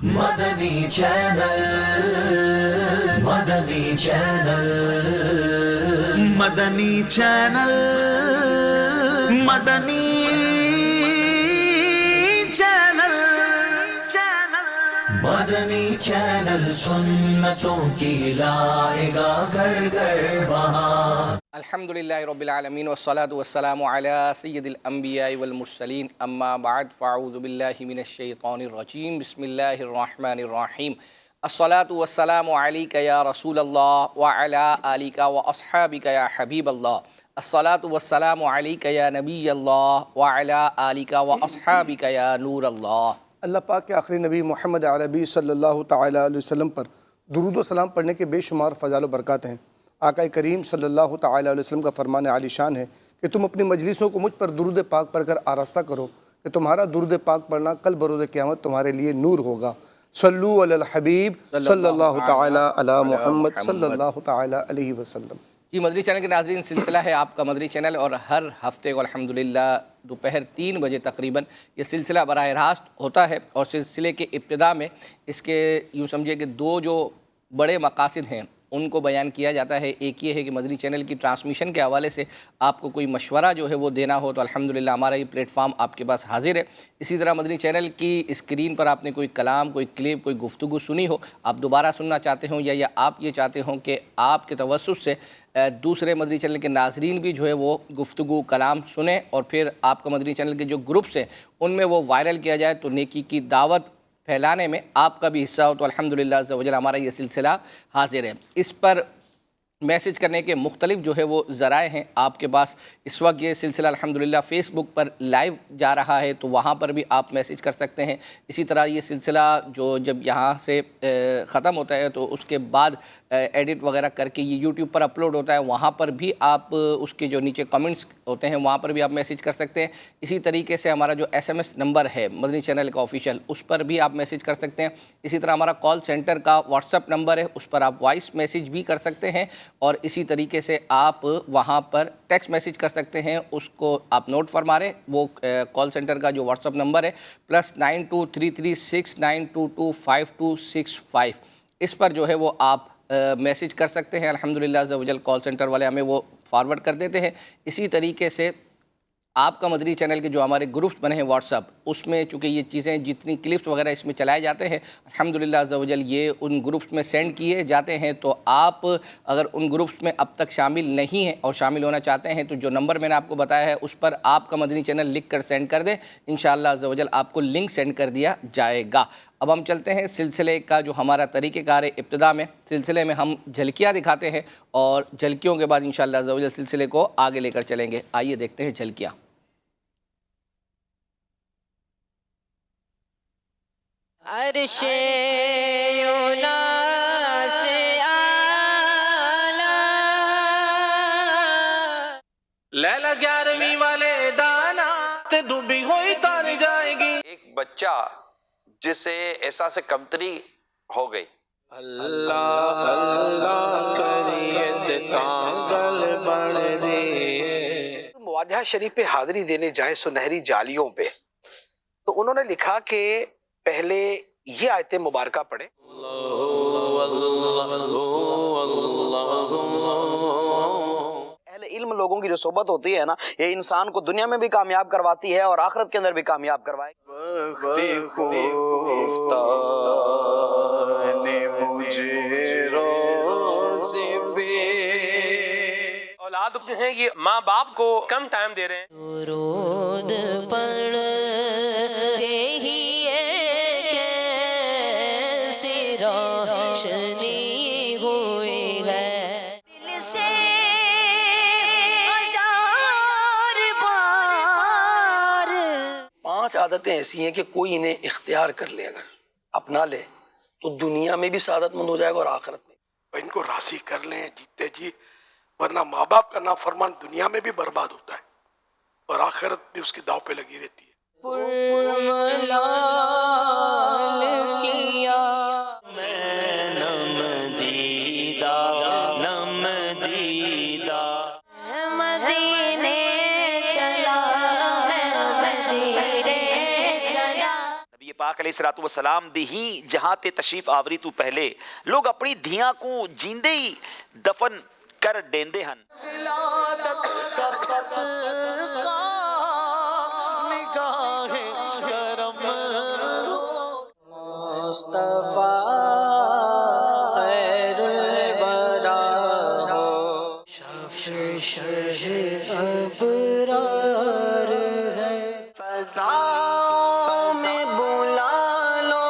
مدنی channel, مدنی channel, مدنی channel, مدنی channel, مدنی channel سنتوں کی لائے گا گھر گھر بہار۔ الحمدللہ رب العالمین والصلاة والسلام علی سید الانبیاء والمرسلین، اما بعد فاعوذ باللہ من الشیطان الرجیم، بسم اللہ الرحمن الرحیم۔ الصلاة والسلام علیک یا رسول اللہ وعلی آلک واصحابک یا حبیب اللہ۔ الصلاة والسلام علیک یا نبی اللہ وعلی آلک واصحابک یا نور اللہ۔ اللہ پاک کے آخری نبی محمد عربی صلی اللہ تعالیٰ علیہ وسلم پر درود و سلام پڑھنے کے بے شمار فضائل و برکات ہیں۔ آقا کریم صلی اللہ تعالیٰ علیہ وسلم کا فرمان عالی شان ہے کہ تم اپنی مجلسوں کو مجھ پر درود پاک پڑھ کر آراستہ کرو کہ تمہارا درود پاک پڑھنا کل بروز قیامت تمہارے لیے نور ہوگا۔ صلو علی الحبیب صلی اللہ تعالیٰ علی محمد صلی اللہ تعالیٰ علیہ وسلم۔ جی، مدنی چینل کے ناظرین، سلسلہ ہے آپ کا مدنی چینل، اور ہر ہفتے کو الحمدللہ دوپہر 3 بجے تقریباً یہ سلسلہ براہ راست ہوتا ہے، اور سلسلے کے ابتدا میں اس کے یوں سمجھے کہ 2 جو بڑے مقاصد ہیں ان کو بیان کیا جاتا ہے۔ ایک یہ ہے کہ مدنی چینل کی ٹرانسمیشن کے حوالے سے آپ کو کوئی مشورہ جو ہے وہ دینا ہو تو الحمدللہ ہمارا یہ پلیٹ فارم آپ کے پاس حاضر ہے۔ اسی طرح مدنی چینل کی اسکرین پر آپ نے کوئی کلام، کوئی کلپ، کوئی گفتگو سنی ہو، آپ دوبارہ سننا چاہتے ہوں، یا آپ یہ چاہتے ہوں کہ آپ کے توسط سے دوسرے مدنی چینل کے ناظرین بھی جو ہے وہ گفتگو کلام سنیں، اور پھر آپ کا مدنی چینل کے جو گروپس ہیں ان میں وہ وائرل کیا جائے، تو نیکی کی دعوت پھیلانے میں آپ کا بھی حصہ ہو، تو الحمدللہ عز و جل ہمارا یہ سلسلہ حاضر ہے۔ اس پر میسج کرنے کے مختلف جو ہے وہ ذرائع ہیں آپ کے پاس۔ اس وقت یہ سلسلہ الحمدللہ فیس بک پر لائیو جا رہا ہے، تو وہاں پر بھی آپ میسج کر سکتے ہیں۔ اسی طرح یہ سلسلہ جو جب یہاں سے ختم ہوتا ہے تو اس کے بعد ایڈٹ وغیرہ کر کے یہ یوٹیوب پر اپلوڈ ہوتا ہے، وہاں پر بھی آپ اس کے جو نیچے کمنٹس ہوتے ہیں وہاں پر بھی آپ میسج کر سکتے ہیں۔ اسی طریقے سے ہمارا جو SMS نمبر ہے مدنی چینل کا آفیشیل، اس پر بھی آپ میسج کر سکتے ہیں۔ اسی طرح ہمارا کال سینٹر کا واٹس ایپ نمبر ہے، اس پر آپ وائس میسج بھی کر سکتے ہیں، اور اسی طریقے سے آپ وہاں پر ٹیکسٹ میسج کر سکتے ہیں۔ اس کو آپ نوٹ فرما رہے، وہ کال سینٹر کا جو واٹس ایپ نمبر ہے +923369225265، اس پر جو ہے وہ آپ میسج کر سکتے ہیں۔ الحمدللہ عز و جل کال سینٹر والے ہمیں وہ فارورڈ کر دیتے ہیں۔ اسی طریقے سے آپ کا مدنی چینل کے جو ہمارے گروپس بنے ہیں واٹس ایپ، اس میں چونکہ یہ چیزیں جتنی کلپس وغیرہ اس میں چلائے جاتے ہیں الحمدللہ عز و جل یہ ان گروپس میں سینڈ کیے جاتے ہیں، تو آپ اگر ان گروپس میں اب تک شامل نہیں ہیں اور شامل ہونا چاہتے ہیں تو جو نمبر میں نے آپ کو بتایا ہے اس پر آپ کا مدنی چینل لکھ کر سینڈ کر دیں، انشاءاللہ عز و جل آپ کو لنک سینڈ کر دیا جائے گا۔ اب ہم چلتے ہیں سلسلے کا جو ہمارا طریقہ کار ہے۔ ابتدا میں سلسلے میں ہم جھلکیاں دکھاتے ہیں، اور جھلکیوں کے بعد انشاءاللہ عز و جل سلسلے کو آگے لے کر چلیں گے۔ آئیے دیکھتے ہیں جھلکیاں۔ عرش یونا سے آلہ، لیلا 11ویں والے دانا تے ڈوبی ہوئی تار جائے گی۔ ایک بچہ جسے احساس کمتری ہو گئی، اللہ اللہ کریت کانگل بڑھ دے۔ مواجہہ شریف پہ حاضری دینے جائیں سنہری جالیوں پہ، تو انہوں نے لکھا کہ پہلے یہ آیت مبارکہ پڑھیں۔ اہل علم لوگوں کی جو صحبت ہوتی ہے نا، یہ انسان کو دنیا میں بھی کامیاب کرواتی ہے اور آخرت کے اندر بھی کامیاب کروائے۔ اولاد جو ہیں یہ ماں باپ کو کم ٹائم دے رہے ہیں۔ درود پڑھتے ہی کیسی روشنی ہوئی ہے، دل سے ہزار بار۔ 5 عادتیں ایسی ہیں کہ کوئی انہیں اختیار کر لے، اگر اپنا لے تو دنیا میں بھی سعادت مند ہو جائے گا اور آخرت میں۔ ان کو راضی کر لیں جیتے جی، ورنہ ماں باپ کا نافرمان دنیا میں بھی برباد ہوتا ہے اور آخرت بھی اس کی داؤ پہ لگی رہتی ہے۔ پرملال کیا میں نم دیدہ، نم دیدہ، مدینے چلا، میں مدینے چلا۔ نبی پاک علیہ الصلوۃ والسلام دی ہی جہاں تے تشریف آوری تو پہلے لوگ اپنی دھیاں کو جیندے ہی دفن کر دیندے ہن. ولادت کا صدقہ نگاہ کرم مصطفیٰ خیر الورا ہو شفیع ابرار ہے فضا میں بلا لو.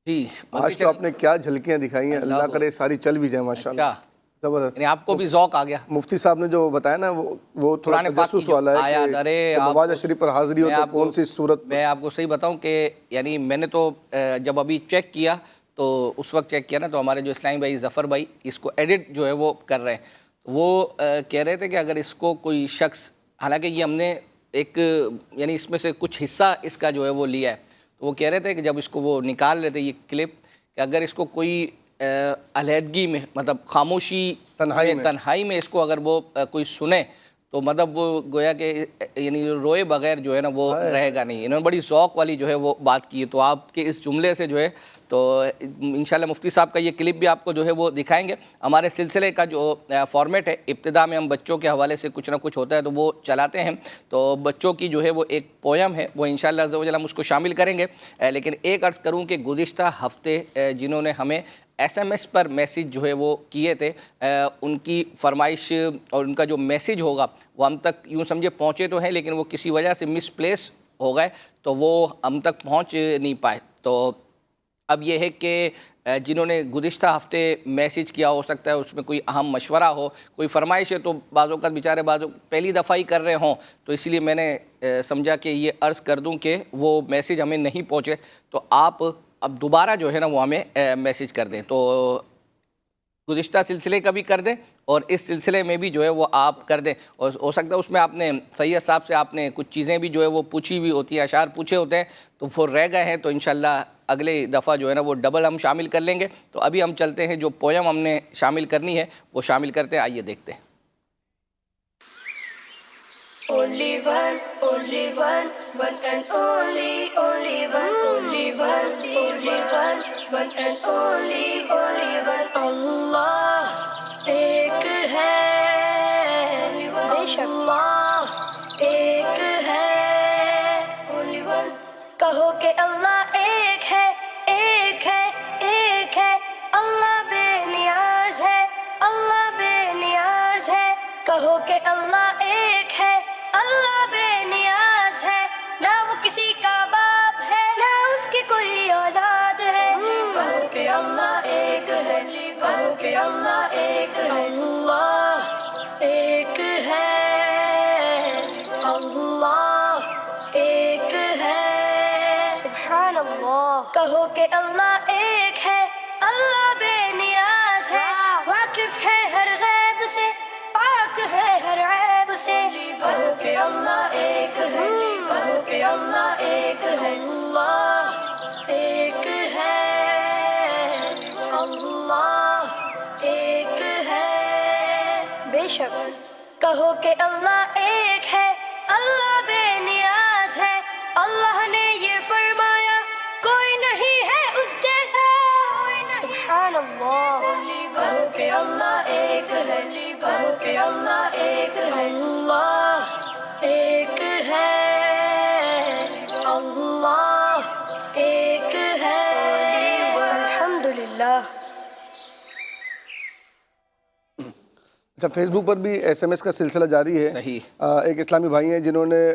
جی آج تو آپ نے کیا جھلکیاں دکھائی ہیں, اللہ کرے ساری چل بھی جائیں ماشاءاللہ. اچھا, زبردست. یعنی آپ کو بھی ذوق آ گیا. مفتی صاحب نے جو بتایا نا وہ تھوڑا قرآن پاک کی تجسس جو والا ہے آیات, ارے کہ مواضع شریف پر حاضری ہو تو کون سی صورت. میں آپ کو صحیح بتاؤں کہ یعنی میں نے تو جب ابھی چیک کیا تو اس وقت چیک کیا نا, تو ہمارے جو اسلامی بھائی ظفر بھائی اس کو ایڈٹ جو ہے وہ کر رہے ہیں. وہ کہہ رہے تھے کہ اگر اس کو کوئی شخص, حالانکہ یہ ہم نے ایک یعنی اس میں سے کچھ حصہ اس کا جو ہے وہ لیا ہے, تو وہ کہہ رہے تھے کہ جب اس کو وہ نکال رہے تھے یہ کلپ, کہ اگر اس کو کوئی علیحدگی میں مطلب خاموشی تنہائی میں اس کو اگر وہ کوئی سنے تو مطلب وہ گویا کہ یعنی روئے بغیر جو ہے نا وہ رہے گا نہیں. انہوں نے بڑی ذوق والی جو ہے وہ بات کی ہے. تو آپ کے اس جملے سے جو ہے تو انشاءاللہ مفتی صاحب کا یہ کلپ بھی آپ کو جو ہے وہ دکھائیں گے. ہمارے سلسلے کا جو فارمیٹ ہے, ابتدا میں ہم بچوں کے حوالے سے کچھ نہ کچھ ہوتا ہے تو وہ چلاتے ہیں. تو بچوں کی جو ہے وہ ایک پویم ہے, وہ انشاءاللہ عز و جل ہم اس کو شامل کریں گے. لیکن ایک عرض کروں کہ گزشتہ ہفتے جنہوں نے ہمیں ایس ایم ایس پر میسیج جو ہے وہ کیے تھے, ان کی فرمائش اور ان کا جو میسیج ہوگا وہ ہم تک یوں سمجھے پہنچے تو ہیں, لیکن وہ کسی وجہ سے مس پلیس ہو گئے تو وہ ہم تک پہنچ نہیں پائے. تو اب یہ ہے کہ جنہوں نے گزشتہ ہفتے میسیج کیا, ہو سکتا ہے اس میں کوئی اہم مشورہ ہو, کوئی فرمائش ہے, تو بعض اوقات بیچارے بعض پہلی دفعہ ہی کر رہے ہوں, تو اسی لیے میں نے سمجھا کہ یہ عرض کر دوں کہ وہ میسیج ہمیں نہیں پہنچے تو آپ اب دوبارہ جو ہے نا وہ ہمیں میسیج کر دیں. تو گزشتہ سلسلے کا بھی کر دیں اور اس سلسلے میں بھی جو ہے وہ آپ کر دیں. اور ہو سکتا ہے اس میں آپ نے سید صاحب سے آپ نے کچھ چیزیں بھی جو ہے وہ پوچھی ہوئی ہوتی ہیں, اشعار پوچھے ہوتے ہیں, تو وہ رہ گئے ہیں, تو انشاءاللہ اگلے دفعہ جو ہے نا وہ ڈبل ہم شامل کر لیں گے. تو ابھی ہم چلتے ہیں, جو پویم ہم نے شامل کرنی ہے وہ شامل کرتے ہیں. آئیے دیکھتے ہیں. Only one, one and only one, only one, one and only one. Allah ایک ہے, بے شک اللہ ایک ہے. Only one. کہو کہ اللہ ایک ہے, ایک ہے, ایک ہے. اللہ بے نیاز ہے, اللہ بے نیاز ہے. کہو کہ اللہ ایک ہے, اللہ بے نیاز ہے. نہ وہ کسی کا باپ ہے, نہ اس کی کوئی اولاد ہے. کہو کہ اللہ ایک ہے, کہو کہ اللہ ایک ہے. اللہ ایک ہے, اللہ ایک ہے. سبحان اللہ. کہو کہ اللہ ایک ہے, اللہ بے نیاز ہے. واقف ہے ہر غیب سے, پاک ہے ہر عیب سے. کہو کہ اللہ ایک ہے, کہو کہ اللہ ایک ہے. اللہ ایک ہے, اللہ ایک ہے. بے شک. کہو کہ اللہ ایک ہے, اللہ بے نیاز ہے. اللہ نے یہ فرمایا کوئی نہیں ہے اس جیسا. سبحان اللہ. کہو کہ اللہ ایک ہے, کہو کہ اللہ ایک ہے. اللہ ایک ہے, اللہ ایک ہے. الحمدللہ. اچھا, فیس بک پر بھی ایس ایم ایس کا سلسلہ جاری ہے. ایک اسلامی بھائی ہیں جنہوں نے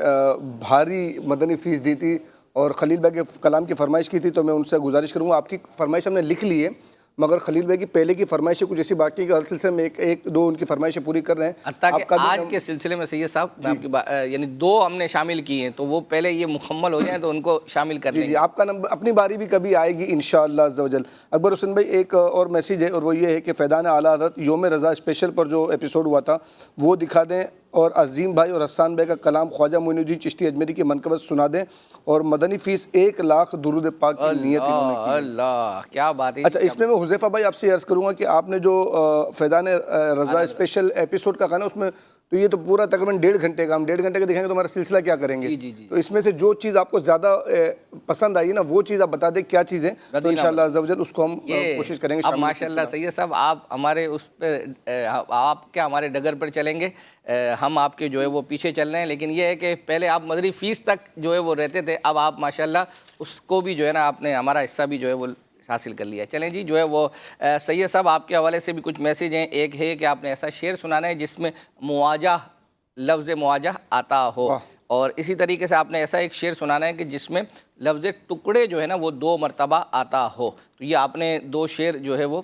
بھاری مدنی فیس دی تھی اور خلیل بھائی کے کلام کی فرمائش کی تھی, تو میں ان سے گزارش کروں گا. آپ کی فرمائش ہم نے لکھ لی ہے, مگر خلیل بھائی کی پہلے کی فرمائشیں کچھ ایسی باقی ہے کہ ہر سلسلے میں ایک دو ان کی فرمائشیں پوری کر رہے ہیں. حتیٰ کہ آج کے سلسلے میں سید صاحب میں آپ کی یعنی 2 ہم نے شامل کی ہیں, تو وہ پہلے یہ مکمل ہو جائیں تو ان کو شامل کر لیں گے. آپ کا نمبر, اپنی باری بھی کبھی آئے گی انشاءاللہ عز و جل. اکبر حسین بھائی, ایک اور میسیج ہے اور وہ یہ ہے کہ فیضان اعلیٰ حضرت یوم رضا اسپیشل پر جو ایپیسوڈ ہوا تھا وہ دکھا دیں, اور عظیم بھائی اور حسان بھائی کا کلام خواجہ معین الدین چشتی اجمیری کی منقبت سنا دیں, اور مدنی فیس 1 لاکھ درود پاک کی نیت انہوں نے کی. اللہ کیا بات ہے. اچھا, اس میں حذیفہ بھائی آپ سے عرض کروں گا کہ آپ نے جو فیضان رضا اسپیشل ایپیسوڈ کا کہا نا, اس میں تو یہ تو پورا تقریباً 1.5 گھنٹے کا، ہم 1.5 گھنٹے کا دکھائیں گے تو ہمارا سلسلہ کیا کریں گے. تو اس میں سے جو چیز آپ کو زیادہ پسند آئی نا وہ چیز آپ بتا دیں کیا چیزیں، تو انشاءاللہ عز و جل اس کو ہم کوشش کریں گے. اب ماشاءاللہ سید صاحب آپ ہمارے اس پہ آپ کیا ہمارے ڈگر پر چلیں گے، ہم آپ کے جو ہے وہ پیچھے چل رہے ہیں. لیکن یہ ہے کہ پہلے آپ مدری فیس تک جو ہے وہ رہتے تھے، اب آپ ماشاءاللہ اس کو بھی جو ہے نا آپ نے ہمارا حصہ بھی جو ہے وہ حاصل کر لیا. چلیں جی جو ہے وہ سید صاحب آپ کے حوالے سے بھی کچھ میسیج ہیں. ایک ہے کہ آپ نے ایسا شعر سنانا ہے جس میں مواجہ، لفظ مواجہ آتا ہو، اور اسی طریقے سے آپ نے ایسا ایک شعر سنانا ہے کہ جس میں لفظ ٹکڑے جو ہے نا وہ 2 مرتبہ آتا ہو. تو یہ آپ نے 2 شعر جو ہے وہ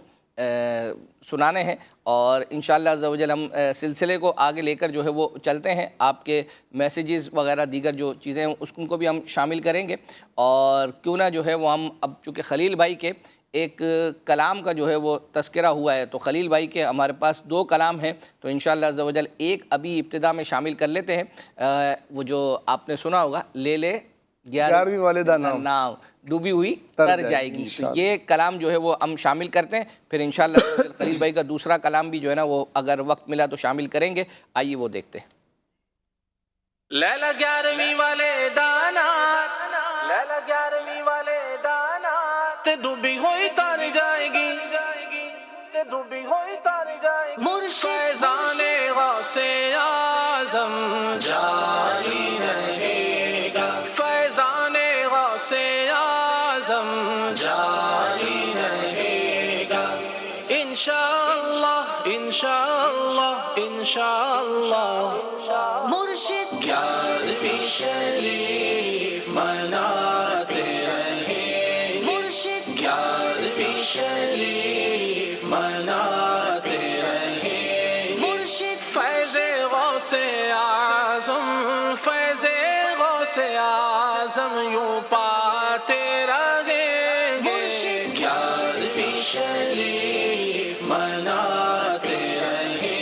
سنانے ہیں، اور انشاءاللہ عز و جل ہم سلسلے کو آگے لے کر جو ہے وہ چلتے ہیں. آپ کے میسیجز وغیرہ دیگر جو چیزیں ہیں اس کو بھی ہم شامل کریں گے. اور کیوں نہ جو ہے وہ ہم اب چونکہ خلیل بھائی کے ایک کلام کا جو ہے وہ تذکرہ ہوا ہے، تو خلیل بھائی کے ہمارے پاس 2 کلام ہیں، تو انشاءاللہ عز و جل ایک ابھی ابتدا میں شامل کر لیتے ہیں. وہ جو آپ نے سنا ہوگا، لے لے 11ویں والدہ نام ڈوبی ہوئی تر جائے گی. تو یہ کلام جو ہے وہ ہم شامل کرتے ہیں، پھر انشاءاللہ خلیل بھائی کا دوسرا کلام بھی جو ہے نا وہ اگر وقت ملا تو شامل کریں گے. آئیے وہ دیکھتے ہیں. لیلا 11ویں والے دانا، لیلا 11ویں والے دانا، تے ڈوبی ہوئی تار جائے گی، تے ڈوبی ہوئی تار جائے گی. فیضان غوث اعظم جاری رہے گا، فیضان غوث اعظم جاری رہے گا. انشاءاللہ انشاءاللہ انشاءاللہ. مرشد 11ویں شریف مناتے رہے، مرشد 11ویں شریف مناتے رہے. مرشد فیض غوث اعظم، فیض غوث اعظم یوں پاتے رہے. مرشد 11ویں شریف مناتے رہے.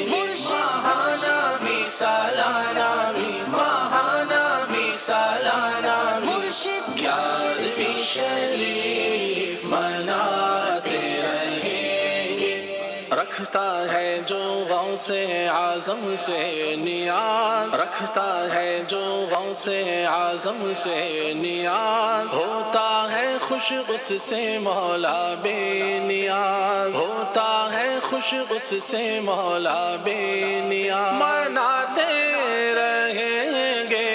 ماہانہ بھی سالانہ بھی، ماہانہ بھی سالانہ بھی، مرشد 11ویں شریف مناتے رہیں گے. رکھتا ہے جو غوث اعظم سے نیاز، رکھتا ہے جو غوث اعظم سے نیاز، ہوتا ہے خوش اس سے مولا بے نیاز، ہوتا ہے خوش اس سے مولا بے نیاز. مناتے رہیں گے،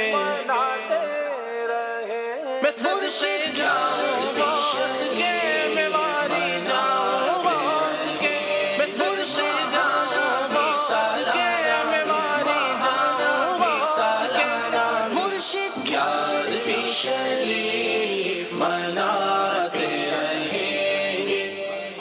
میں صدقے جاؤں غوث کے، میں واری جاؤں غوث کے، میں صدقے جاؤں غوث کے، میں واری جاؤں غوث کے. مرشد 11ویں شریف مناتے رہیں گے.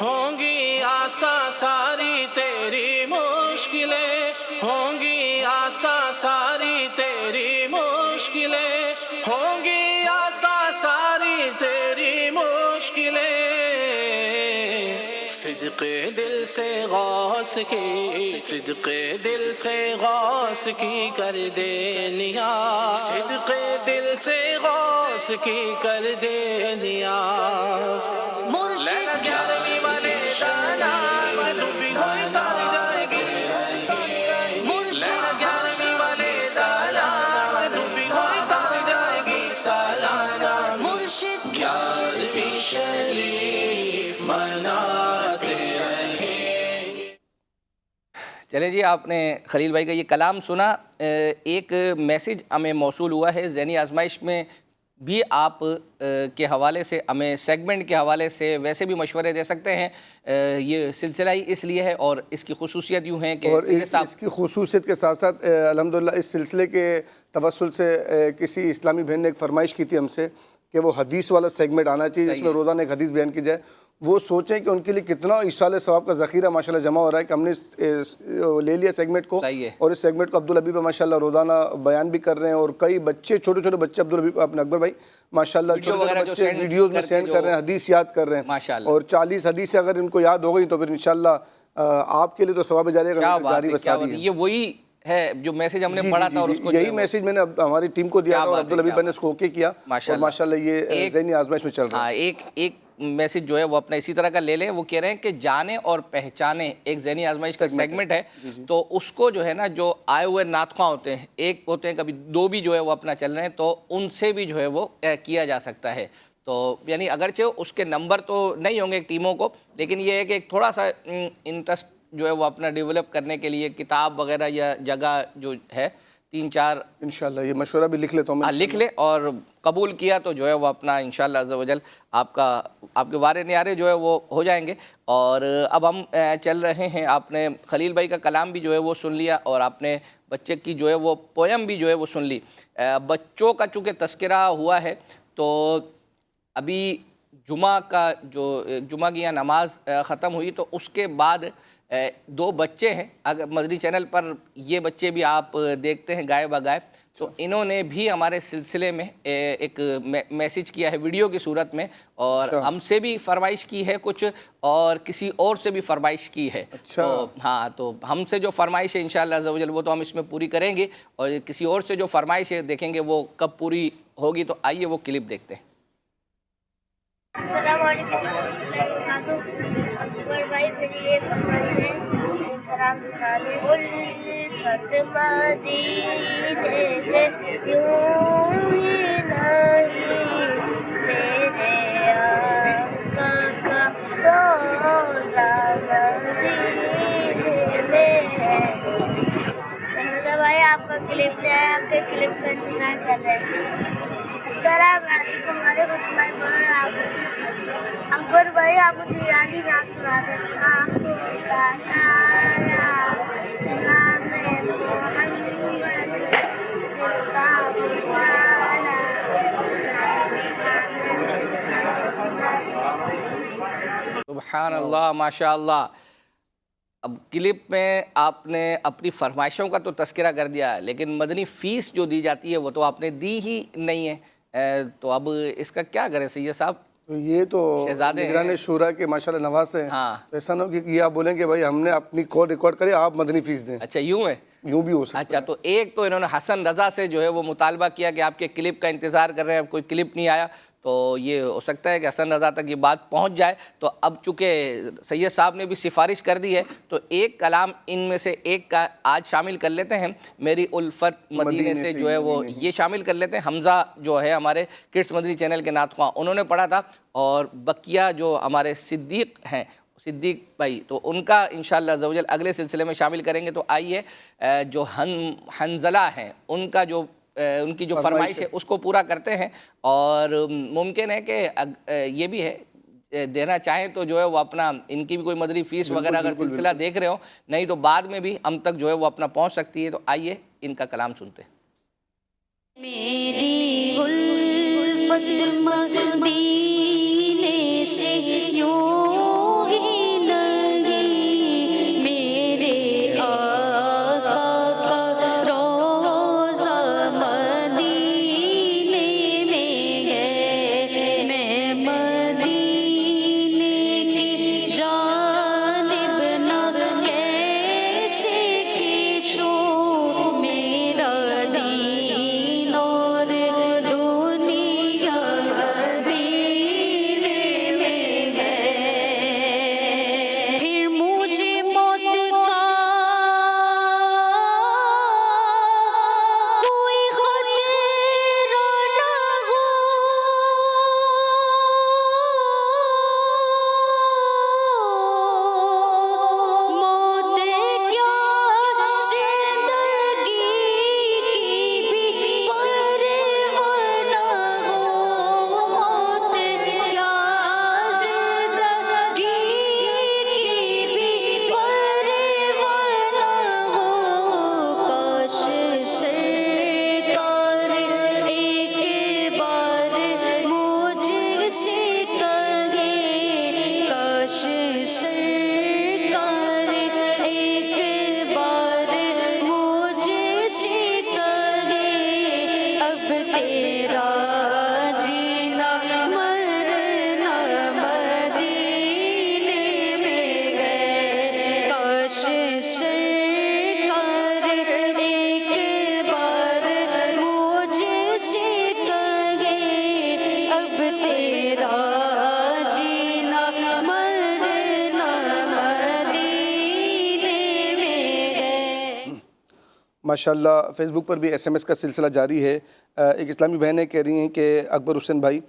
ہوں گی آساں ساری تیری مشکلیں، ہوں گی آساں ساری تیری مشکلیں، ہوں گی آساں ساری تیری مشکلیں. صدق دل سے غوث کی، صدق دل سے غوث کی کر دے نیاز، صدق دل سے غوث کی کر دے نیاز. مرشد 11ویں والے دانا، ڈوبی ہوئی تار جائے گی. مرشد 11ویں والے دانا، ڈوبی ہوئی تار جائے گی سالانہ. مرشد 11ویں شریف مناتے رہیں گے. چلیں جی آپ نے خلیل بھائی کا یہ کلام سنا. ایک میسیج ہمیں موصول ہوا ہے ذہنی آزمائش میں بھی آپ کے حوالے سے، ہمیں سیگمنٹ کے حوالے سے ویسے بھی مشورے دے سکتے ہیں. یہ سلسلہ ہی اس لیے ہے اور اس کی خصوصیت یوں ہیں کہ اور اس کی خصوصیت کے ساتھ ساتھ الحمدللہ اس سلسلے کے توسل سے کسی اسلامی بہن نے ایک فرمائش کی تھی ہم سے کہ وہ حدیث والا سیگمنٹ آنا چاہیے جس میں روزانہ ایک حدیث بیان کی جائے. وہ سوچیں کہ ان کے لیے کتنا ایصال ثواب کا ذخیرہ ماشاءاللہ جمع ہو رہا ہے کہ ہم نے لے لیا سیگمنٹ کو، اور اس سیگمنٹ کو عبدالحبیب ماشاءاللہ روزانہ بیان بھی کر رہے ہیں. اور کئی بچے، چھوٹے چھوٹے بچے، عبدالحبیب اپنے اکبر بھائی ماشاءاللہ چھوٹے چھوٹے بچے ویڈیوز میں سینڈ کر رہے ہیں، حدیث یاد کر رہے ہیں. اور 40 حدیثیں اگر ان کو یاد ہو گئی تو پھر انشاءاللہ آپ کے لیے تو ثواب جاری ہے. یہ وہی ہے جو میسج ہم نے جی پڑھا جی تھا اور جی اس کو یہی میسج میں نے ہماری ٹیم کو دیا کیا تھا اور بات ہے، عبدالحبیب کیا بھائی نے اس کو اوکے کیا اور ماشاءاللہ یہ ذہنی آزمائش میں چل رہا ہاں ہے. ایک میسج جو ہے وہ اپنا اسی طرح کا لے لیں. وہ کہہ رہے ہیں کہ جانے اور پہچانے ایک ذہنی آزمائش کا سیگمنٹ ہے, تو اس کو جو ہے نا جو آئے ہوئے ناطخواں ہوتے ہیں, ایک ہوتے ہیں کبھی دو بھی جو ہے وہ اپنا چل رہے ہیں, تو ان سے بھی جو ہے وہ کیا جا سکتا ہے. تو یعنی اگرچہ اس کے نمبر تو نہیں ہوں گے ٹیموں کو, لیکن یہ ہے کہ ایک تھوڑا سا انٹرسٹ جو ہے وہ اپنا ڈیولپ کرنے کے لیے کتاب وغیرہ یا جگہ جو ہے 3-4 انشاءاللہ یہ مشورہ بھی لکھ لیتا ہوں میں. لکھ لیں اور قبول کیا تو جو ہے وہ اپنا انشاءاللہ عز و جل آپ کے وارے نیارے جو ہے وہ ہو جائیں گے. اور اب ہم چل رہے ہیں, آپ نے خلیل بھائی کا کلام بھی جو ہے وہ سن لیا اور آپ نے بچے کی جو ہے وہ پویم بھی جو ہے وہ سن لی. بچوں کا چونکہ تذکرہ ہوا ہے تو ابھی جمعہ کی یہاں نماز ختم ہوئی تو اس کے بعد 2 بچے ہیں, اگر مدنی چینل پر یہ بچے بھی آپ دیکھتے ہیں گائے بگائے, تو انہوں نے بھی ہمارے سلسلے میں ایک میسج کیا ہے ویڈیو کی صورت میں, اور ہم سے بھی فرمائش کی ہے کچھ اور کسی اور سے بھی فرمائش کی ہے. تو ہاں, تو ہم سے جو فرمائش ہے انشاءاللہ عز و جل وہ تو ہم اس میں پوری کریں گے, اور کسی اور سے جو فرمائش ہے دیکھیں گے وہ کب پوری ہوگی. تو آئیے وہ کلپ دیکھتے ہیں. السلام علیکم ورحمۃ اللہ وبرکاتہ. اکبر بھائی میری یہ فرمائش ہے کہ کرام سنا دیں. الفت مدینے سے یوں ہی نہیں, میرے آقا کا روضہ مدینے میں ہے. سمجھا بھائی آپ کا کلپ نہیں آیا, آپ کے کلپ کا انتظار کر رہے ہیں. السلام علیکم ورحمۃ اللہ وبرکاتہ. اکبر بھائی آپ مجھے یادی نام سنا دیں. آنکھوں کا تارا نام محمد, دل کا پجارا. سبحان اللہ, ماشاء اللہ. اب کلپ میں آپ نے اپنی فرمائشوں کا تو تذکرہ کر دیا, لیکن مدنی فیس جو دی جاتی ہے وہ تو آپ نے دی ہی نہیں ہے. تو اب اس کا کیا کریں سید صاحب؟ تو یہ تو نگران شورا کے ماشاءاللہ نواز ہیں. تو ایسا نہ ہو کہ یہ آپ بولیں کہ بھائی ہم نے اپنی کال ریکارڈ کرے, آپ مدنی فیس دیں. اچھا یوں ہے, یوں بھی ہو سکتا ہے. اچھا تو ایک تو انہوں نے حسن رضا سے جو ہے وہ مطالبہ کیا کہ آپ کے کلپ کا انتظار کر رہے ہیں, اب کوئی کلپ نہیں آیا. تو یہ ہو سکتا ہے کہ حسن رضا تک یہ بات پہنچ جائے. تو اب چونکہ سید صاحب نے بھی سفارش کر دی ہے تو ایک کلام ان میں سے ایک کا آج شامل کر لیتے ہیں. میری الفت مدینے سے جو ہے وہ یہ شامل کر لیتے ہیں. حمزہ جو ہے ہمارے کڈس مدنی چینل کے ناطخواں, انہوں نے پڑھا تھا, اور بقیہ جو ہمارے صدیق ہیں, صدیق بھائی, تو ان کا انشاءاللہ عز و جل اگلے سلسلے میں شامل کریں گے. تو آئیے جو حنزلہ ہیں ان کی جو فرمائش ہے اس کو پورا کرتے ہیں. اور ممکن ہے کہ یہ بھی ہے دینا چاہیں تو جو ہے وہ اپنا ان کی بھی کوئی مدنی فیس وغیرہ اگر سلسلہ دیکھ رہے ہوں, نہیں تو بعد میں بھی ہم تک جو ہے وہ اپنا پہنچ سکتی ہے. تو آئیے ان کا کلام سنتے ہیں. میری الفت مدینے سے یوں ہی نہیں, میرے آقا کا روضہ مدینے میں ہے. میں مدینے کی جانب نہ کیسے کھینچوں, میرا دین اور دنیا مدینے میں ہے. ماشاءاللہ فیس بک پر بھی SMS کا سلسلہ جاری ہے. ایک اسلامی بہنیں کہہ رہی ہیں کہ اکبر حسین بھائی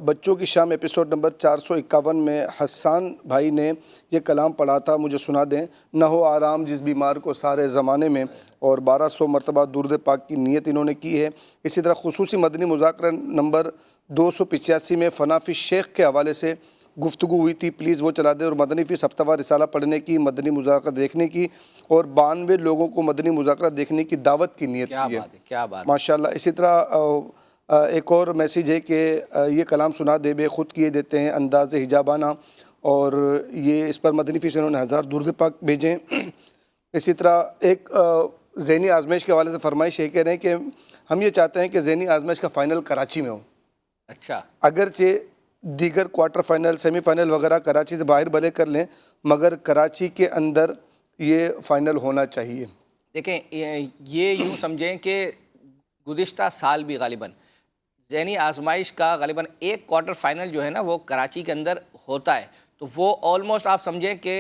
بچوں کی شام ایپیسوڈ نمبر 451 میں حسان بھائی نے یہ کلام پڑھا تھا, مجھے سنا دیں. نہ ہو آرام جس بیمار کو سارے زمانے میں, اور 1200 مرتبہ درود پاک کی نیت انہوں نے کی ہے. اسی طرح خصوصی مدنی مذاکرہ نمبر 285 میں فنا فی شیخ کے حوالے سے گفتگو ہوئی تھی, پلیز وہ چلا دیں. اور مدنی فی ہفتہ وار رسالہ پڑھنے کی, مدنی مذاکرہ دیکھنے کی, اور 92 لوگوں کو مدنی مذاکرہ دیکھنے کی دعوت کی نیت کی ہے. کیا بات ماشاءاللہ. اسی طرح ایک اور میسیج ہے کہ یہ کلام سنا دے, بے خود کیے دیتے ہیں انداز حجابانہ, اور یہ اس پر مدنی فی سے انہوں نے 1000 درود پاک بھیجے. اسی طرح ایک ذہنی آزمائش کے حوالے سے فرمائش یہ کہہ رہے ہیں کہ ہم یہ چاہتے ہیں کہ ذہنی آزمائش کا فائنل کراچی میں ہو. اچھا. اگرچہ دیگر کوارٹر فائنل, سیمی فائنل وغیرہ کراچی سے باہر بھلے کر لیں, مگر کراچی کے اندر یہ فائنل ہونا چاہیے. دیکھیں یہ یوں سمجھیں کہ گزشتہ سال بھی غالباً ذہنی آزمائش کا غالباً ایک کوارٹر فائنل جو ہے نا وہ کراچی کے اندر ہوتا ہے, تو وہ آلموسٹ آپ سمجھیں کہ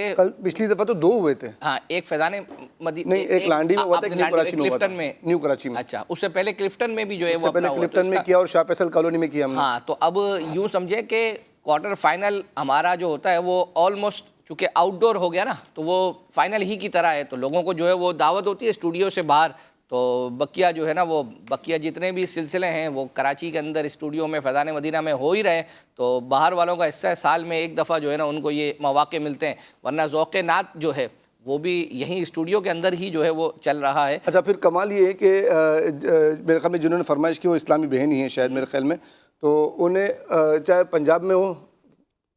پچھلی دفعہ تو 2 ہوئے تھے. ہاں, ایک فیضان نہیں, ایک لانڈی میں ہوا تھا, نیو کراچی میں. اچھا, اس سے پہلے کلفٹن میں بھی جو ہے وہ پہلے کلفٹن میں کیا اور شاہ فیصل کالونی میں کیا ہم نے. ہاں, تو اب یوں سمجھیں کہ کوارٹر فائنل ہمارا جو ہوتا ہے وہ آلموسٹ چونکہ آؤٹ ڈور ہو گیا نا, تو وہ فائنل ہی کی طرح ہے. تو لوگوں کو جو ہے وہ دعوت ہوتی ہے اسٹوڈیو سے باہر, تو بقیہ جو ہے نا وہ بقیہ جتنے بھی سلسلے ہیں وہ کراچی کے اندر اسٹوڈیو میں فیضان مدینہ میں ہو ہی رہے ہیں. تو باہر والوں کا حصہ ہے, سال میں ایک دفعہ جو ہے نا ان کو یہ مواقع ملتے ہیں, ورنہ ذوق نعت جو ہے وہ بھی یہیں اسٹوڈیو کے اندر ہی جو ہے وہ چل رہا ہے. اچھا, پھر کمال یہ ہے کہ میرے خیال میں جنہوں نے فرمائش کی وہ اسلامی بہن ہی ہیں شاید میرے خیال میں, تو انہیں چاہے پنجاب میں ہو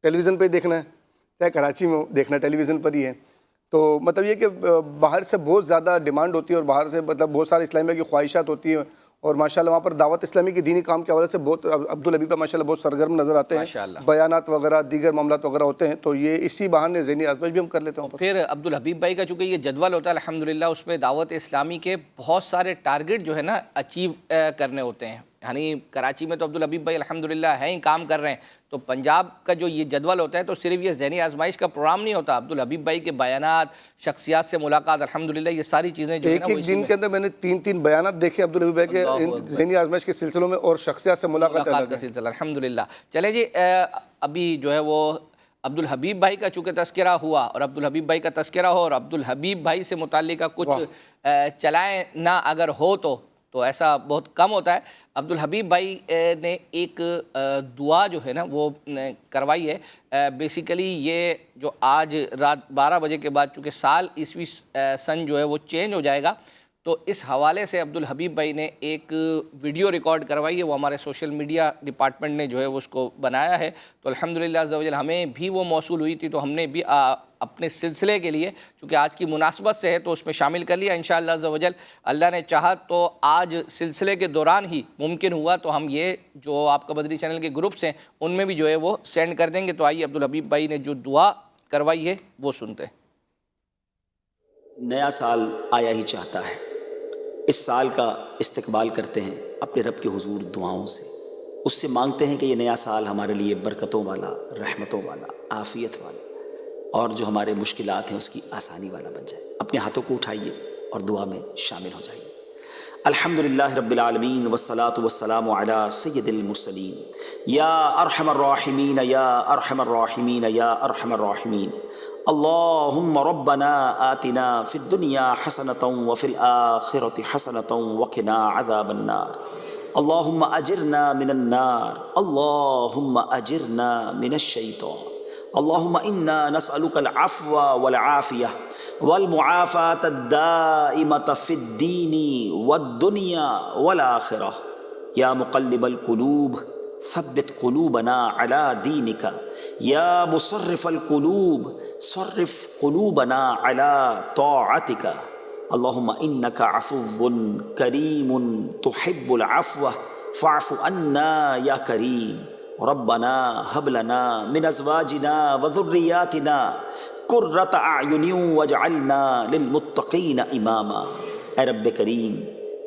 ٹیلی ویژن پہ ہی دیکھنا ہے, چاہے کراچی میں ہو دیکھنا ٹیلی ویژن پر ہی ہے. تو مطلب یہ کہ باہر سے بہت زیادہ ڈیمانڈ ہوتی ہے, اور باہر سے مطلب بہت سارے اسلامیہ کی خواہشات ہوتی ہیں, اور ماشاءاللہ وہاں پر دعوت اسلامی کی دینی کام کے حوالے سے بہت عبدالحبیب ماشاءاللہ بہت سرگرم نظر آتے ہیں, بیانات وغیرہ دیگر معاملات وغیرہ ہوتے ہیں. تو یہ اسی بہانے ذہنی آزمائش بھی ہم کر لیتے ہیں. پھر عبدالحبیب بھائی کا چونکہ یہ جدول ہوتا ہے الحمدللہ, اس میں دعوت اسلامی کے بہت سارے ٹارگٹ جو ہے نا اچیو کرنے ہوتے ہیں. یعنی کراچی میں تو عبدالحبیب بھائی الحمدللہ ہیں ہی, کام کر رہے ہیں. تو پنجاب کا جو یہ جدول ہوتا ہے تو صرف یہ ذہنی آزمائش کا پروگرام نہیں ہوتا, عبدالحبیب بھائی کے بیانات, شخصیات سے ملاقات, الحمدللہ یہ ساری چیزیں جو ہے نا ایک دن کے اندر میں نے 3 بیانات دیکھے عبدالحبیب بھائی کے ذہنی آزمائش کے سلسلوں میں, اور شخصیات سے ملاقات کا سلسلہ الحمدللہ. چلیں جی, ابھی جو ہے وہ عبدالحبیب بھائی کا چونکہ تذکرہ ہوا, اور عبدالحبیب بھائی کا تذکرہ ہو اور عبدالحبیب بھائی سے متعلقہ کچھ چلائیں نہ اگر ہو تو ایسا بہت کم ہوتا ہے. عبدالحبیب بھائی نے ایک دعا جو ہے نا وہ کروائی ہے. بیسیکلی یہ جو آج رات 12 بجے کے بعد چونکہ سال عیسوی سن جو ہے وہ چینج ہو جائے گا, تو اس حوالے سے عبدالحبیب بھائی نے ایک ویڈیو ریکارڈ کروائی ہے, وہ ہمارے سوشل میڈیا ڈپارٹمنٹ نے جو ہے وہ اس کو بنایا ہے. تو الحمدللہ عز و جل ہمیں بھی وہ موصول ہوئی تھی, تو ہم نے بھی اپنے سلسلے کے لیے چونکہ آج کی مناسبت سے ہے تو اس میں شامل کر لیا. انشاءاللہ عز و جل اللہ نے چاہا تو آج سلسلے کے دوران ہی ممکن ہوا تو ہم یہ جو آپ کا مدنی چینل کے گروپس ہیں ان میں بھی جو ہے وہ سینڈ کر دیں گے. تو آئیے عبدالحبیب بھائی نے جو دعا کروائی ہے وہ سنتے ہیں. نیا سال آیا ہی چاہتا ہے, اس سال کا استقبال کرتے ہیں اپنے رب کے حضور دعاؤں سے, اس سے مانگتے ہیں کہ یہ نیا سال ہمارے لیے برکتوں والا, رحمتوں والا, عافیت والا, اور جو ہمارے مشکلات ہیں اس کی آسانی والا بن جائے. اپنے ہاتھوں کو اٹھائیے اور دعا میں شامل ہو جائیے. الحمدللہ رب العالمین والصلاة والسلام علی سید المرسلین, یا ارحم الراحمین یا ارحم الراحمین یا ارحم الراحمین. اللہم ربنا آتنا فی الدنیا حسنۃ وفی الآخرۃ حسنۃ وقنا عذاب النار. اللہم اجرنا من النار, اللہم اجرنا من الشیطان. اللہم انا نسألک العفو والعافیہ والمعافاة الدائمة فی الدین والدنیا والآخرہ. یا مقلب القلوب ثبت قلوبنا على دینک, یا مصرف القلوب صرف قلوبنا على طاعتک. اللہم انک عفو کریم تحب العفو فاعف عنا یا کریم. ربنا هب لنا من ازواجنا وذریاتنا قرۃ اعین واجعلنا للمتقین اماما. اے رب کریم,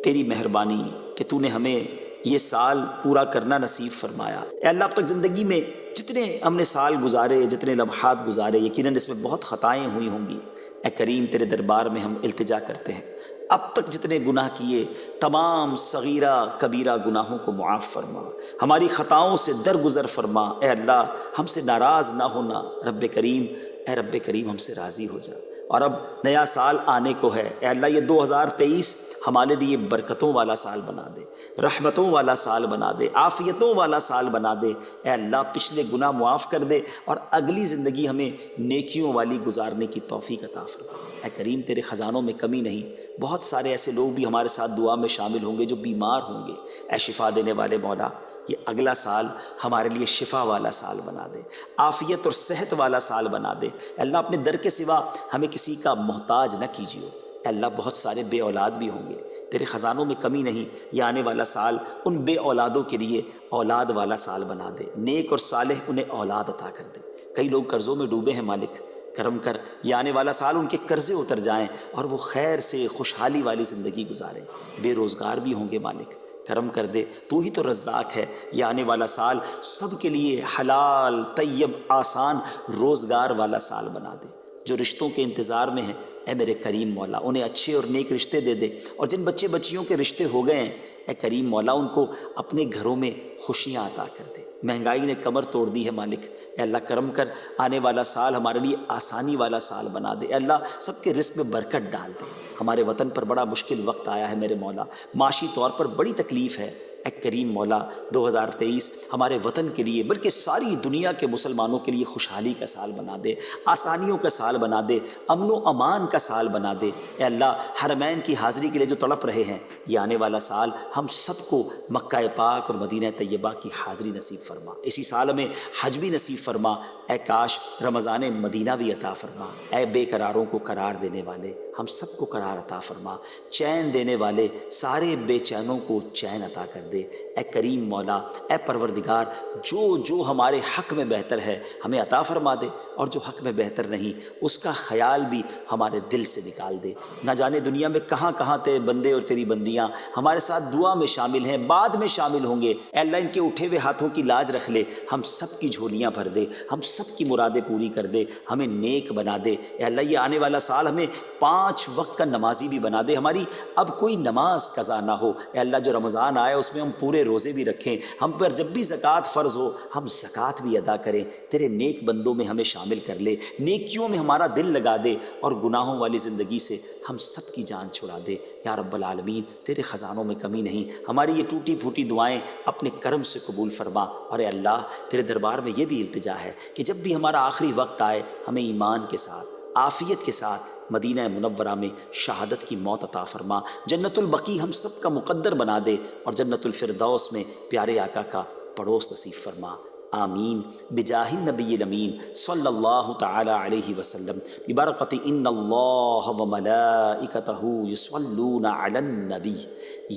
تیری مہربانی کہ تو نے ہمیں یہ سال پورا کرنا نصیب فرمایا. اے اللہ, اب تک زندگی میں جتنے ہم نے سال گزارے, جتنے لمحات گزارے, یقیناً اس میں بہت خطائیں ہوئی ہوں گی. اے کریم, تیرے دربار میں ہم التجا کرتے ہیں, اب تک جتنے گناہ کیے تمام صغیرہ کبیرہ گناہوں کو معاف فرما، ہماری خطاؤں سے درگزر فرما۔ اے اللہ ہم سے ناراض نہ ہونا، رب کریم اے رب کریم ہم سے راضی ہو جا۔ اور اب نیا سال آنے کو ہے، اے اللہ یہ 2023 ہمارے لیے برکتوں والا سال بنا دے، رحمتوں والا سال بنا دے، عافیتوں والا سال بنا دے۔ اے اللہ پچھلے گناہ معاف کر دے اور اگلی زندگی ہمیں نیکیوں والی گزارنے کی توفیق عطا فرما۔ اے کریم تیرے خزانوں میں کمی نہیں، بہت سارے ایسے لوگ بھی ہمارے ساتھ دعا میں شامل ہوں گے جو بیمار ہوں گے، اے شفا دینے والے مولا یہ اگلا سال ہمارے لیے شفا والا سال بنا دے، عافیت اور صحت والا سال بنا دے۔ اے اللہ اپنے در کے سوا ہمیں کسی کا محتاج نہ کیجیے۔ اے اللہ بہت سارے بے اولاد بھی ہوں گے، تیرے خزانوں میں کمی نہیں، یہ آنے والا سال ان بے اولادوں کے لیے اولاد والا سال بنا دے، نیک اور صالح انہیں اولاد عطا کر دے۔ کئی لوگ قرضوں میں ڈوبے ہیں مالک، کرم کر یہ آنے والا سال ان کے قرضے اتر جائیں اور وہ خیر سے خوشحالی والی زندگی گزاریں۔ بے روزگار بھی ہوں گے مالک، کرم کر دے، تو ہی تو رزاق ہے۔ یہ آنے والا سال سب کے لیے حلال طیب آسان روزگار والا سال بنا دے۔ جو رشتوں کے انتظار میں ہیں اے میرے کریم مولا انہیں اچھے اور نیک رشتے دے دے، اور جن بچے بچیوں کے رشتے ہو گئے ہیں اے کریم مولا ان کو اپنے گھروں میں خوشیاں عطا کر دے۔ مہنگائی نے کمر توڑ دی ہے مالک، اے اللہ کرم کر آنے والا سال ہمارے لیے آسانی والا سال بنا دے۔ اے اللہ سب کے رزق میں برکت ڈال دے۔ ہمارے وطن پر بڑا مشکل وقت آیا ہے میرے مولا، معاشی طور پر بڑی تکلیف ہے، اے کریم مولا 2023 ہمارے وطن کے لیے بلکہ ساری دنیا کے مسلمانوں کے لیے خوشحالی کا سال بنا دے، آسانیوں کا سال بنا دے، امن و امان کا سال بنا دے۔ اے اللہ حرمین کی حاضری کے لیے جو تڑپ رہے ہیں یہ آنے والا سال ہم سب کو مکہ پاک اور مدینہ طیبہ کی حاضری نصیب فرما، اسی سال ہمیں حج بھی نصیب فرما۔ اے کاش رمضان مدینہ بھی عطا فرما۔ اے بے قراروں کو قرار دینے والے ہم سب کو قرار عطا فرما، چین دینے والے سارے بے چینوں کو چین عطا کر دے۔ اے کریم مولا اے پروردگار جو جو ہمارے حق میں بہتر ہے ہمیں عطا فرما دے، اور جو حق میں بہتر نہیں اس کا خیال بھی ہمارے دل سے نکال دے۔ نہ جانے دنیا میں کہاں کہاں تیرے بندے اور تیری بندیاں ہمارے ساتھ دعا میں شامل ہیں، بعد میں شامل ہوں گے۔ اے اللہ ان کے اٹھے ہوئے ہاتھوں کی لاج رکھ لے، ہم سب کی جھولیاں بھر دے، ہم سب کی مرادیں پوری کر دے، ہمیں نیک بنا دے۔ اے اللہ یہ آنے والا سال ہمیں 5 وقت کا نمازی بھی بنا دے، ہماری اب کوئی نماز قضا نہ ہو۔ اے اللہ جو رمضان آئے اس میں ہم پورے روزے بھی رکھیں، ہم پر جب بھی زکوٰۃ فرض ہو ہم زکوٰۃ بھی ادا کریں، تیرے نیک بندوں میں ہمیں شامل کر لے، نیکیوں میں ہمارا دل لگا دے، اور گناہوں والی زندگی سے ہم سب کی جان چھڑا دے۔ یا رب العالمین تیرے خزانوں میں کمی نہیں، ہماری یہ ٹوٹی پھوٹی دعائیں اپنے کرم سے قبول فرما۔ اور اے اللہ تیرے دربار میں یہ بھی التجا ہے کہ جب بھی ہمارا آخری وقت آئے ہمیں ایمان کے ساتھ عافیت کے ساتھ مدینہ منورہ میں شہادت کی موت عطا فرما، جنت البقیع ہم سب کا مقدر بنا دے، اور جنت الفردوس میں پیارے آقا کا پڑوس نصیب فرما۔ آمین بجاہ النبی الامین صلی اللہ تعالی علیہ وسلم ببرکۃ ان اللہ وملائکتہ یصلون علی النبی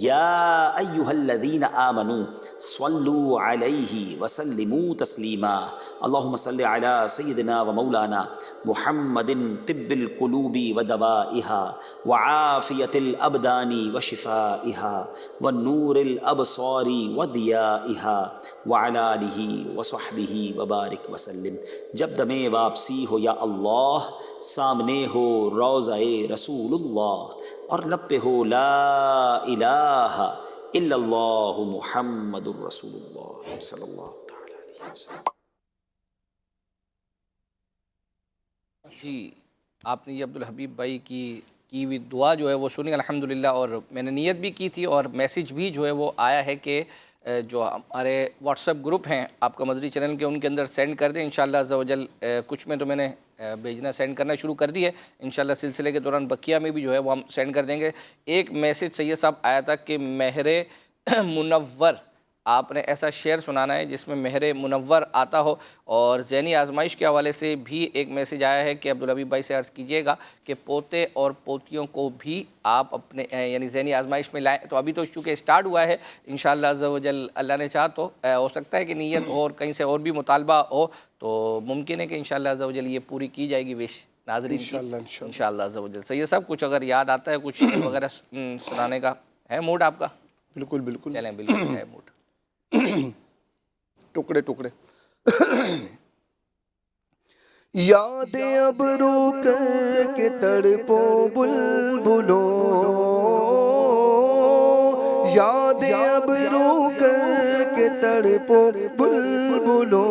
یا ایہا الذین آمنوا صلوا علیہ وسلموا تسلیما۔ اللہم صل علی سیدنا ومولانا محمد طب القلوب ودوائها وعافیۃ الابدان وشفائها ونور الابصار وضیائها وعلی آلہ وصحبہ وبارک وسلم۔ جب دم واپسی ہو یا اللہ، سامنے ہو روضہ رسول اللہ، اور لب پہ ہو لا الہ الا اللہ محمد الرسول اللہ صلی اللہ تعالی علیہ وسلم۔ جی آپ نے یہ عبدالحبیب بھائی کی ہوئی دعا جو ہے وہ سنی الحمدللہ، اور میں نے نیت بھی کی تھی، اور میسیج بھی جو ہے وہ آیا ہے کہ جو ہمارے واٹس ایپ گروپ ہیں آپ کا مدری چینل کے ان کے اندر سینڈ کر دیں انشاءاللہ عز و جل۔ کچھ میں تو میں نے بھیجنا سینڈ کرنا شروع کر دی ہے، انشاءاللہ سلسلے کے دوران بقیہ میں بھی جو ہے وہ ہم سینڈ کر دیں گے۔ ایک میسیج سید صاحب آیا تھا کہ مہر منور، آپ نے ایسا شعر سنانا ہے جس میں مہر منور آتا ہو، اور ذہنی آزمائش کے حوالے سے بھی ایک میسیج آیا ہے کہ عبدالحبیب بھائی سے عرض کیجیے گا کہ پوتے اور پوتیوں کو بھی آپ اپنے یعنی ذہنی آزمائش میں لائیں۔ تو ابھی تو چونکہ اسٹارٹ ہوا ہے، انشاءاللہ عز و جل اللہ نے چاہا تو ہو سکتا ہے کہ نیت ہو اور کہیں سے اور بھی مطالبہ ہو تو ممکن ہے کہ انشاءاللہ عز و جل یہ پوری کی جائے گی وش ناظرین کی انشاءاللہ عز و جل۔ سید صاحب کچھ اگر یاد آتا ہے کچھ وغیرہ سنانے کا ہے موڈ آپ کا؟ بالکل بالکل چلیں بالکل ہے موڈ۔ ٹکڑے ٹکڑے یاد ابرو کر کے تڑپو بلبلو، یاد ابرو کر کے تڑپو بلبلو،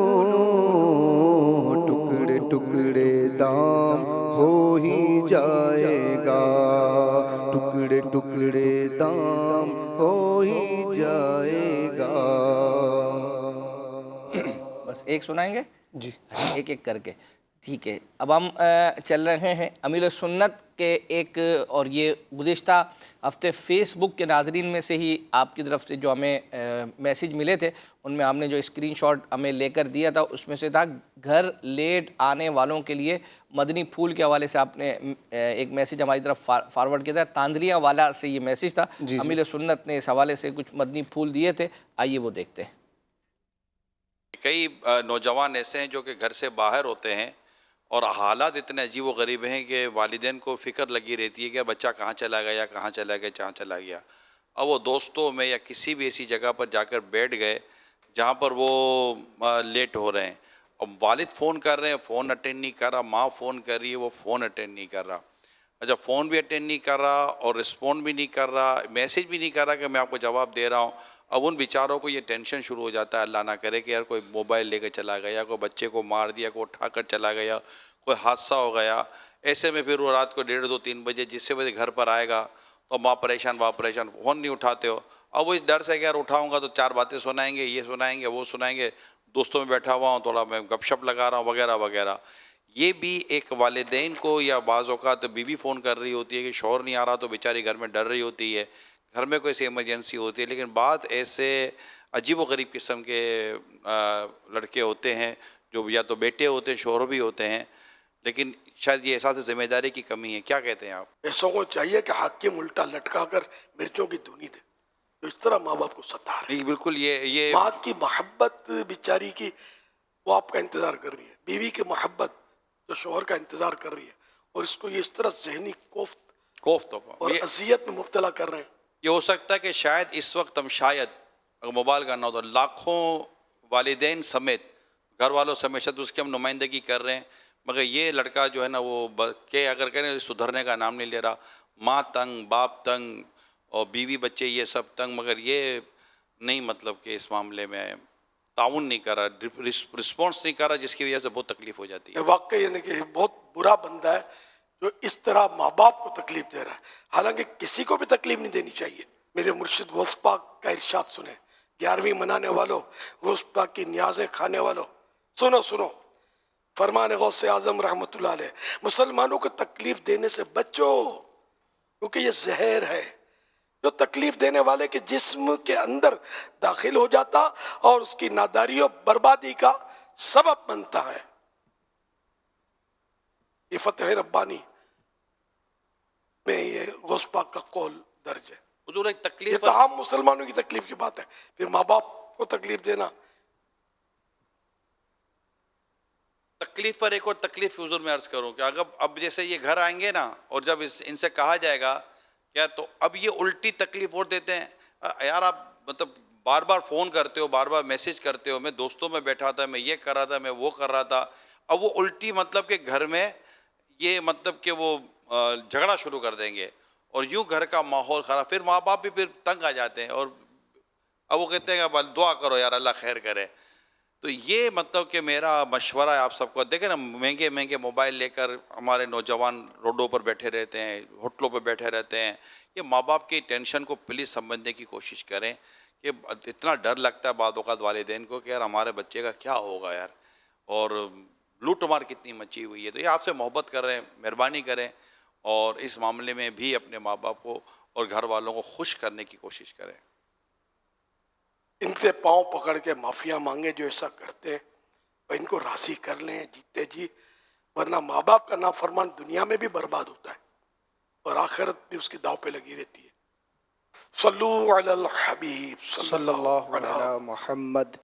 ٹکڑے ٹکڑے دام ہو ہی جائے گا، ٹکڑے ٹکڑے دام ہو ہی جائے گا۔ بس ایک سنائیں گے جی ایک ایک کر کے، ٹھیک ہے۔ اب ہم چل رہے ہیں امیر سنت کے ایک، اور یہ گزشتہ ہفتے فیس بک کے ناظرین میں سے ہی آپ کی طرف سے جو ہمیں میسیج ملے تھے، ان میں ہم نے جو اسکرین شاٹ ہمیں لے کر دیا تھا، اس میں سے تھا گھر لیٹ آنے والوں کے لیے مدنی پھول کے حوالے سے آپ نے ایک میسیج ہماری طرف فارورڈ کیا تھا۔ تاندلیہ والا سے یہ میسیج تھا، امیر سنت نے اس حوالے سے کچھ مدنی پھول دیے تھے، آئیے وہ دیکھتے ہیں۔ کئی نوجوان ایسے ہیں جو کہ گھر سے باہر ہوتے ہیں اور حالات اتنے عجیب و غریب ہیں کہ والدین کو فکر لگی رہتی ہے کہ بچہ کہاں چلا گیا، کہاں چلا گیا، کہاں چلا گیا۔ اب وہ دوستوں میں یا کسی بھی ایسی جگہ پر جا کر بیٹھ گئے جہاں پر وہ لیٹ ہو رہے ہیں، اب والد فون کر رہے ہیں، فون اٹینڈ نہیں کر رہا، ماں فون کر رہی ہے، وہ فون اٹینڈ نہیں کر رہا، جب فون بھی اٹینڈ نہیں کر رہا اور رسپونڈ بھی نہیں کر رہا، میسیج بھی نہیں کر رہا کہ میں آپ کو جواب دے رہا ہوں، اب ان بیچاروں کو یہ ٹینشن شروع ہو جاتا ہے، اللہ نہ کرے کہ یار کوئی موبائل لے کے چلا گیا، کوئی بچے کو مار دیا، کوئی اٹھا کر چلا گیا، کوئی حادثہ ہو گیا۔ ایسے میں پھر وہ رات کو 1:30 2 3 بجے جس سے بجے گھر پر آئے گا تو ماں پریشان، باپ پریشان، فون نہیں اٹھاتے ہو۔ اب وہ اس ڈر سے کہ یار اٹھاؤں گا تو 4 باتیں سنائیں گے، یہ سنائیں گے، وہ سنائیں گے، دوستوں میں بیٹھا ہوا ہوں، تھوڑا میں گپ شپ لگا رہا ہوں وغیرہ وغیرہ۔ یہ بھی ایک والدین کو، یا بعض اوقات بیوی فون کر رہی ہوتی ہے کہ شوہر نہیں آ رہا تو بیچاری گھر میں ڈر رہی ہوتی ہے، گھر میں کوئی سی ایمرجنسی ہوتی ہے، لیکن بعض ایسے عجیب و غریب قسم کے لڑکے ہوتے ہیں جو یا تو بیٹے ہوتے ہیں، شوہر بھی ہوتے ہیں، لیکن شاید یہ احساس ذمہ داری کی کمی ہے۔ کیا کہتے ہیں آپ؟ ایسوں کو چاہیے کہ حاکم الٹا لٹکا کر مرچوں کی دھنی دے، تو اس طرح ماں باپ کو ستا رہے ہیں۔ بالکل، یہ ماں کی محبت بیچاری کی وہ آپ کا انتظار کر رہی ہے، بیوی کی محبت جو شوہر کا انتظار کر رہی ہے، اور اس کو یہ اس طرح ذہنی کوفت اور اذیت میں مبتلا کر رہے ہیں۔ یہ ہو سکتا ہے کہ شاید اس وقت ہم شاید اگر موبائل کا نہ ہو تو لاکھوں والدین سمیت، گھر والوں سمیت شاید اس کی ہم نمائندگی کر رہے ہیں، مگر یہ لڑکا جو ہے نا وہ کہ اگر کہیں سدھرنے کا نام نہیں لے رہا، ماں تنگ، باپ تنگ، اور بیوی بچے یہ سب تنگ، مگر یہ نہیں مطلب کہ اس معاملے میں تعاون نہیں کر رہا، رسپانس نہیں کر رہا، جس کی وجہ سے بہت تکلیف ہو جاتی ہے۔ واقعی یعنی کہ بہت برا بندہ ہے جو اس طرح ماں باپ کو تکلیف دے رہا ہے، حالانکہ کسی کو بھی تکلیف نہیں دینی چاہیے۔ میرے مرشد غوث پاک کا ارشاد سنیں، 11ویں منانے والوں، غوث پاک کی نیازیں کھانے والوں، سنو فرمان غوث اعظم رحمۃ اللہ علیہ، مسلمانوں کو تکلیف دینے سے بچو، کیونکہ یہ زہر ہے جو تکلیف دینے والے کے جسم کے اندر داخل ہو جاتا اور اس کی ناداری و بربادی کا سبب بنتا ہے۔ یہ فتح ربانی میں یہ غوث پاک کا قول درج ہے۔ حضور ایک یہ تکلیف تو عام مسلمانوں کی تکلیف کی بات ہے، پھر ماں باپ کو تکلیف دینا۔ تکلیف پر ایک اور تکلیف حضور میں عرض کروں کہ اگر اب جیسے یہ گھر آئیں گے نا، اور جب ان سے کہا جائے گا کیا، تو اب یہ الٹی تکلیف اور دیتے ہیں، یار آپ مطلب بار بار فون کرتے ہو، بار بار میسیج کرتے ہو، میں دوستوں میں بیٹھا تھا، میں یہ کر رہا تھا، میں وہ کر رہا تھا، اب وہ الٹی مطلب کہ گھر میں یہ مطلب کہ وہ جھگڑا شروع کر دیں گے، اور یوں گھر کا ماحول خراب، پھر ماں باپ بھی پھر تنگ آ جاتے ہیں، اور اب وہ کہتے ہیں کہ دعا کرو یار اللہ خیر کرے۔ تو یہ مطلب کہ میرا مشورہ ہے آپ سب کو، دیکھیں نا مہنگے مہنگے موبائل لے کر ہمارے نوجوان روڈوں پر بیٹھے رہتے ہیں، ہوٹلوں پہ بیٹھے رہتے ہیں، یہ ماں باپ کی ٹینشن کو پلیز سمجھنے کی کوشش کریں، کہ اتنا ڈر لگتا ہے بعض اوقات والدین کو کہ یار ہمارے بچے کا کیا ہوگا یار، اور لوٹ مار کتنی مچی ہوئی ہے۔ تو یہ آپ سے محبت کر رہے ہیں، مہربانی کریں، اور اس معاملے میں بھی اپنے ماں باپ کو اور گھر والوں کو خوش کرنے کی کوشش کریں۔ ان سے پاؤں پکڑ کے معافیاں مانگے جو ایسا کرتے ہیں، اور ان کو راضی کر لیں جیتے جی، ورنہ ماں باپ کا نافرمان دنیا میں بھی برباد ہوتا ہے اور آخرت بھی اس کی داؤ پہ لگی رہتی ہے۔ صلو علی الحبیب صلی اللہ علیہ محمد۔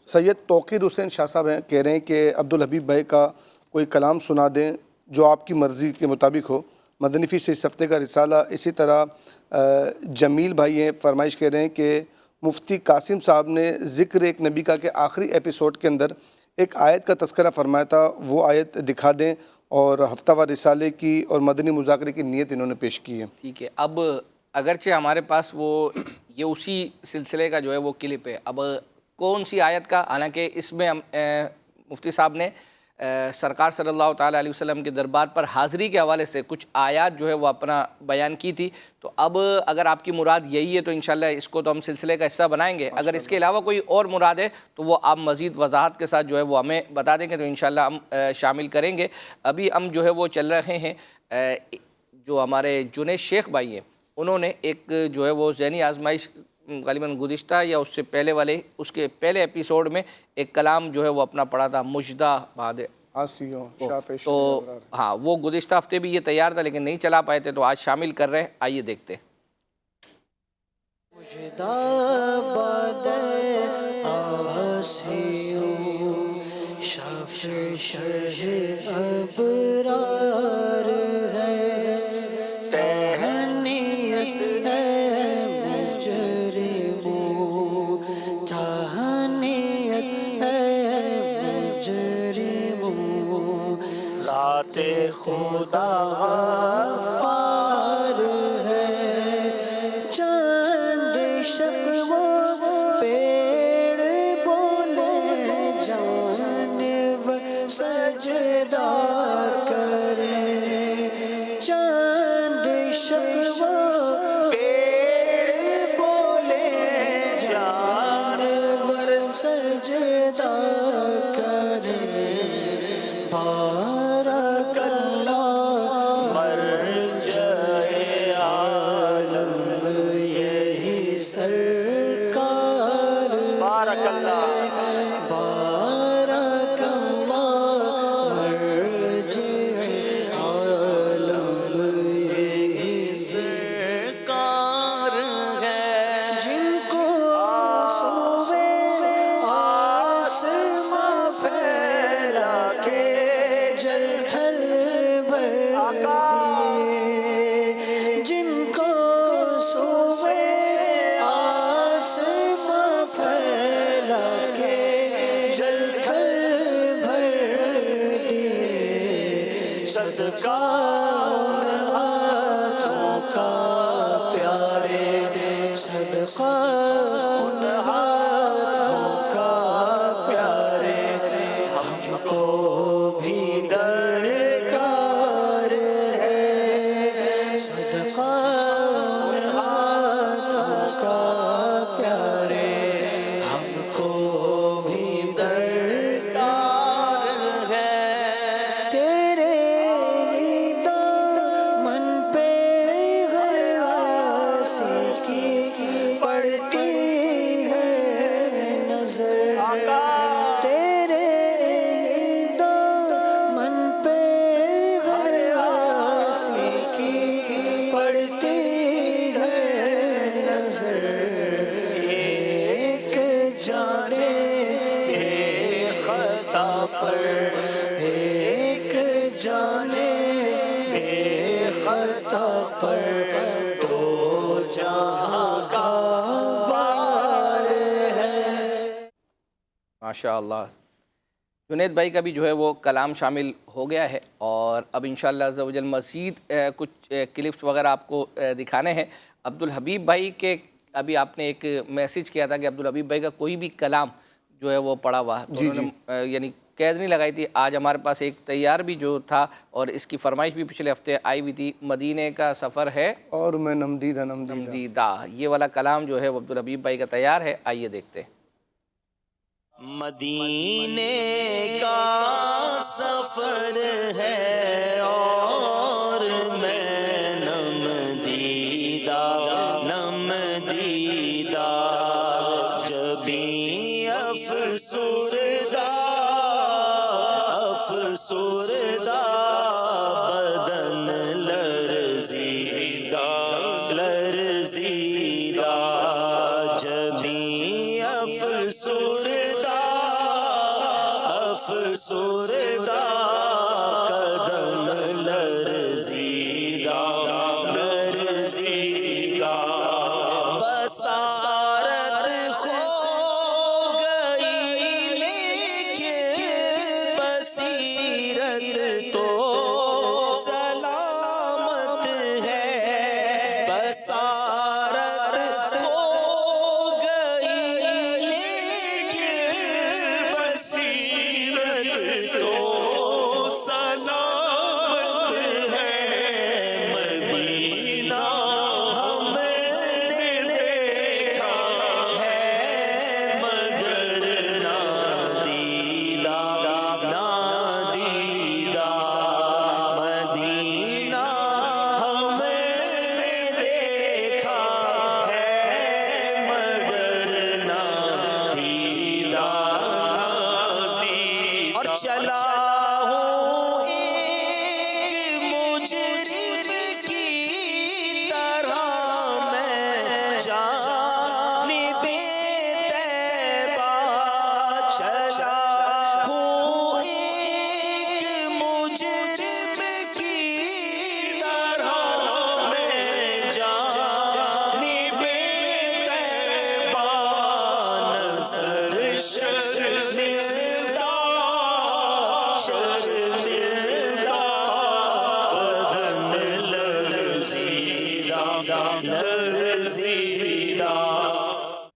سید توقیر حسین شاہ صاحب ہیں، کہہ رہے ہیں کہ عبدالحبیب بھائی کا کوئی کلام سنا دیں جو آپ کی مرضی کے مطابق ہو، مدنی فی سے اس ہفتے کا رسالہ۔ اسی طرح جمیل بھائی ہیں، فرمائش کہہ رہے ہیں کہ مفتی قاسم صاحب نے ذکر ایک نبی کا کہ آخری ایپیسوڈ کے اندر ایک آیت کا تذکرہ فرمایا تھا، وہ آیت دکھا دیں، اور ہفتہ وار رسالے کی اور مدنی مذاکرے کی نیت انہوں نے پیش کی ہے۔ ٹھیک ہے، اب اگرچہ ہمارے پاس وہ یہ اسی سلسلے کا جو ہے وہ کلپ ہے، اب کون سی آیت کا، حالانکہ اس میں مفتی صاحب نے سرکار صلی اللہ تعالیٰ علیہ وسلم کے دربار پر حاضری کے حوالے سے کچھ آیات جو ہے وہ اپنا بیان کی تھی، تو اب اگر آپ کی مراد یہی ہے تو انشاءاللہ اس کو تو ہم سلسلے کا حصہ بنائیں گے، اگر اس کے علاوہ کوئی اور مراد ہے تو وہ آپ مزید وضاحت کے ساتھ جو ہے وہ ہمیں بتا دیں گے تو انشاءاللہ ہم شامل کریں گے۔ ابھی ہم جو ہے وہ چل رہے ہیں، جو ہمارے جنید شیخ بھائی ہیں انہوں نے ایک جو ہے وہ ذہنی آزمائش غالباً گزشتہ یا اس سے پہلے والے اس کے پہلے ایپیسوڈ میں ایک کلام جو ہے وہ اپنا پڑھا تھا، مجدہ باد آسیوں شافش، تو ہاں وہ گزشتہ ہفتے بھی یہ تیار تھا لیکن نہیں چلا پائے تھے، تو آج شامل کر رہے ہیں، آئیے دیکھتے ہیں۔ مجدہ باد آسیوں شافش ابرار ہے، تہنیت ہے مجرموں، تہنیت ہے مجرموں، ذات خدا غفار ہے، چند شب وہ پیڑ بولے جانور سجدہ کرے، چند شب وہ پیڑ بولے جانور سجدہ کرے، بارک اللہ مرجع عالم یہی سرکار، بارک اللہ، بارک اللہ مرجع عالم یہی سرکار ہے، جن کو صوبے آسماں پھیلا کے جل تھل بھر دیے، جن کو صوبے آسماں پھیلا کے جل تھل بھر دیے، صدقہ ان ہاتھوں کا پیارے، صدقہ ان ہاتھوں کا پیارے، ہم کو بھی درکار ہے، صدقہ ان ہاتھوں کا پیارے، ہم کو بھی درکار ہے، تیرے دامن پہ ہر آسی کی پڑتی ہے نظر، تیرے دامن پہ ہر آسی کی پڑتی ہے نظر، ایک جانے بے خطا پر، ایک جانے بے خطا پر، دو جہاں کا بار ہے۔ ماشاء اللہ، جنید بھائی کا بھی جو ہے وہ کلام شامل ہو گیا ہے، اور اب انشاءاللہ عز و جل مزید کچھ کلپس وغیرہ آپ کو دکھانے ہیں۔ عبدالحبیب بھائی کے ابھی آپ نے ایک میسیج کیا تھا کہ عبدالحبیب بھائی کا کوئی بھی کلام جو ہے وہ پڑھا ہوا، یعنی قید نہیں لگائی تھی، آج ہمارے پاس ایک تیار بھی جو تھا، اور اس کی فرمائش بھی پچھلے ہفتے آئی ہوئی تھی، مدینے کا سفر ہے اور میں نمدیدہ نمدیدہ، نمدیدہ، یہ والا کلام جو ہے وہ عبدالحبیب بھائی کا تیار ہے، آئیے دیکھتے ہیں۔ مدینے کا سفر ہے اور میں نمدیدہ نمدیدہ، جبیں افسردہ افسردہ، بدن لرزیدہ لرزیدہ، جبیں افسردہ افسردہ، قدم لرزیدہ لرزیدہ، بصارت کھو گئی لیکن تو سلامت ہے بصارت کھو گئی لیکن بصیرت تو سلامت ہے مدینہ ہم نے دیکھا ہے مگر نادیدہ نادیدہ مدینہ ہم نے دیکھا ہے مگر نادیدہ اور چلا ہوں ایک مجرم کی طرح میں جانب طیبہ چلا ہوں ایک مجرم کی طرح میں جانب طیبہ نظر شرمندہ شرمندہ بدن لرزیدہ لرزیدہ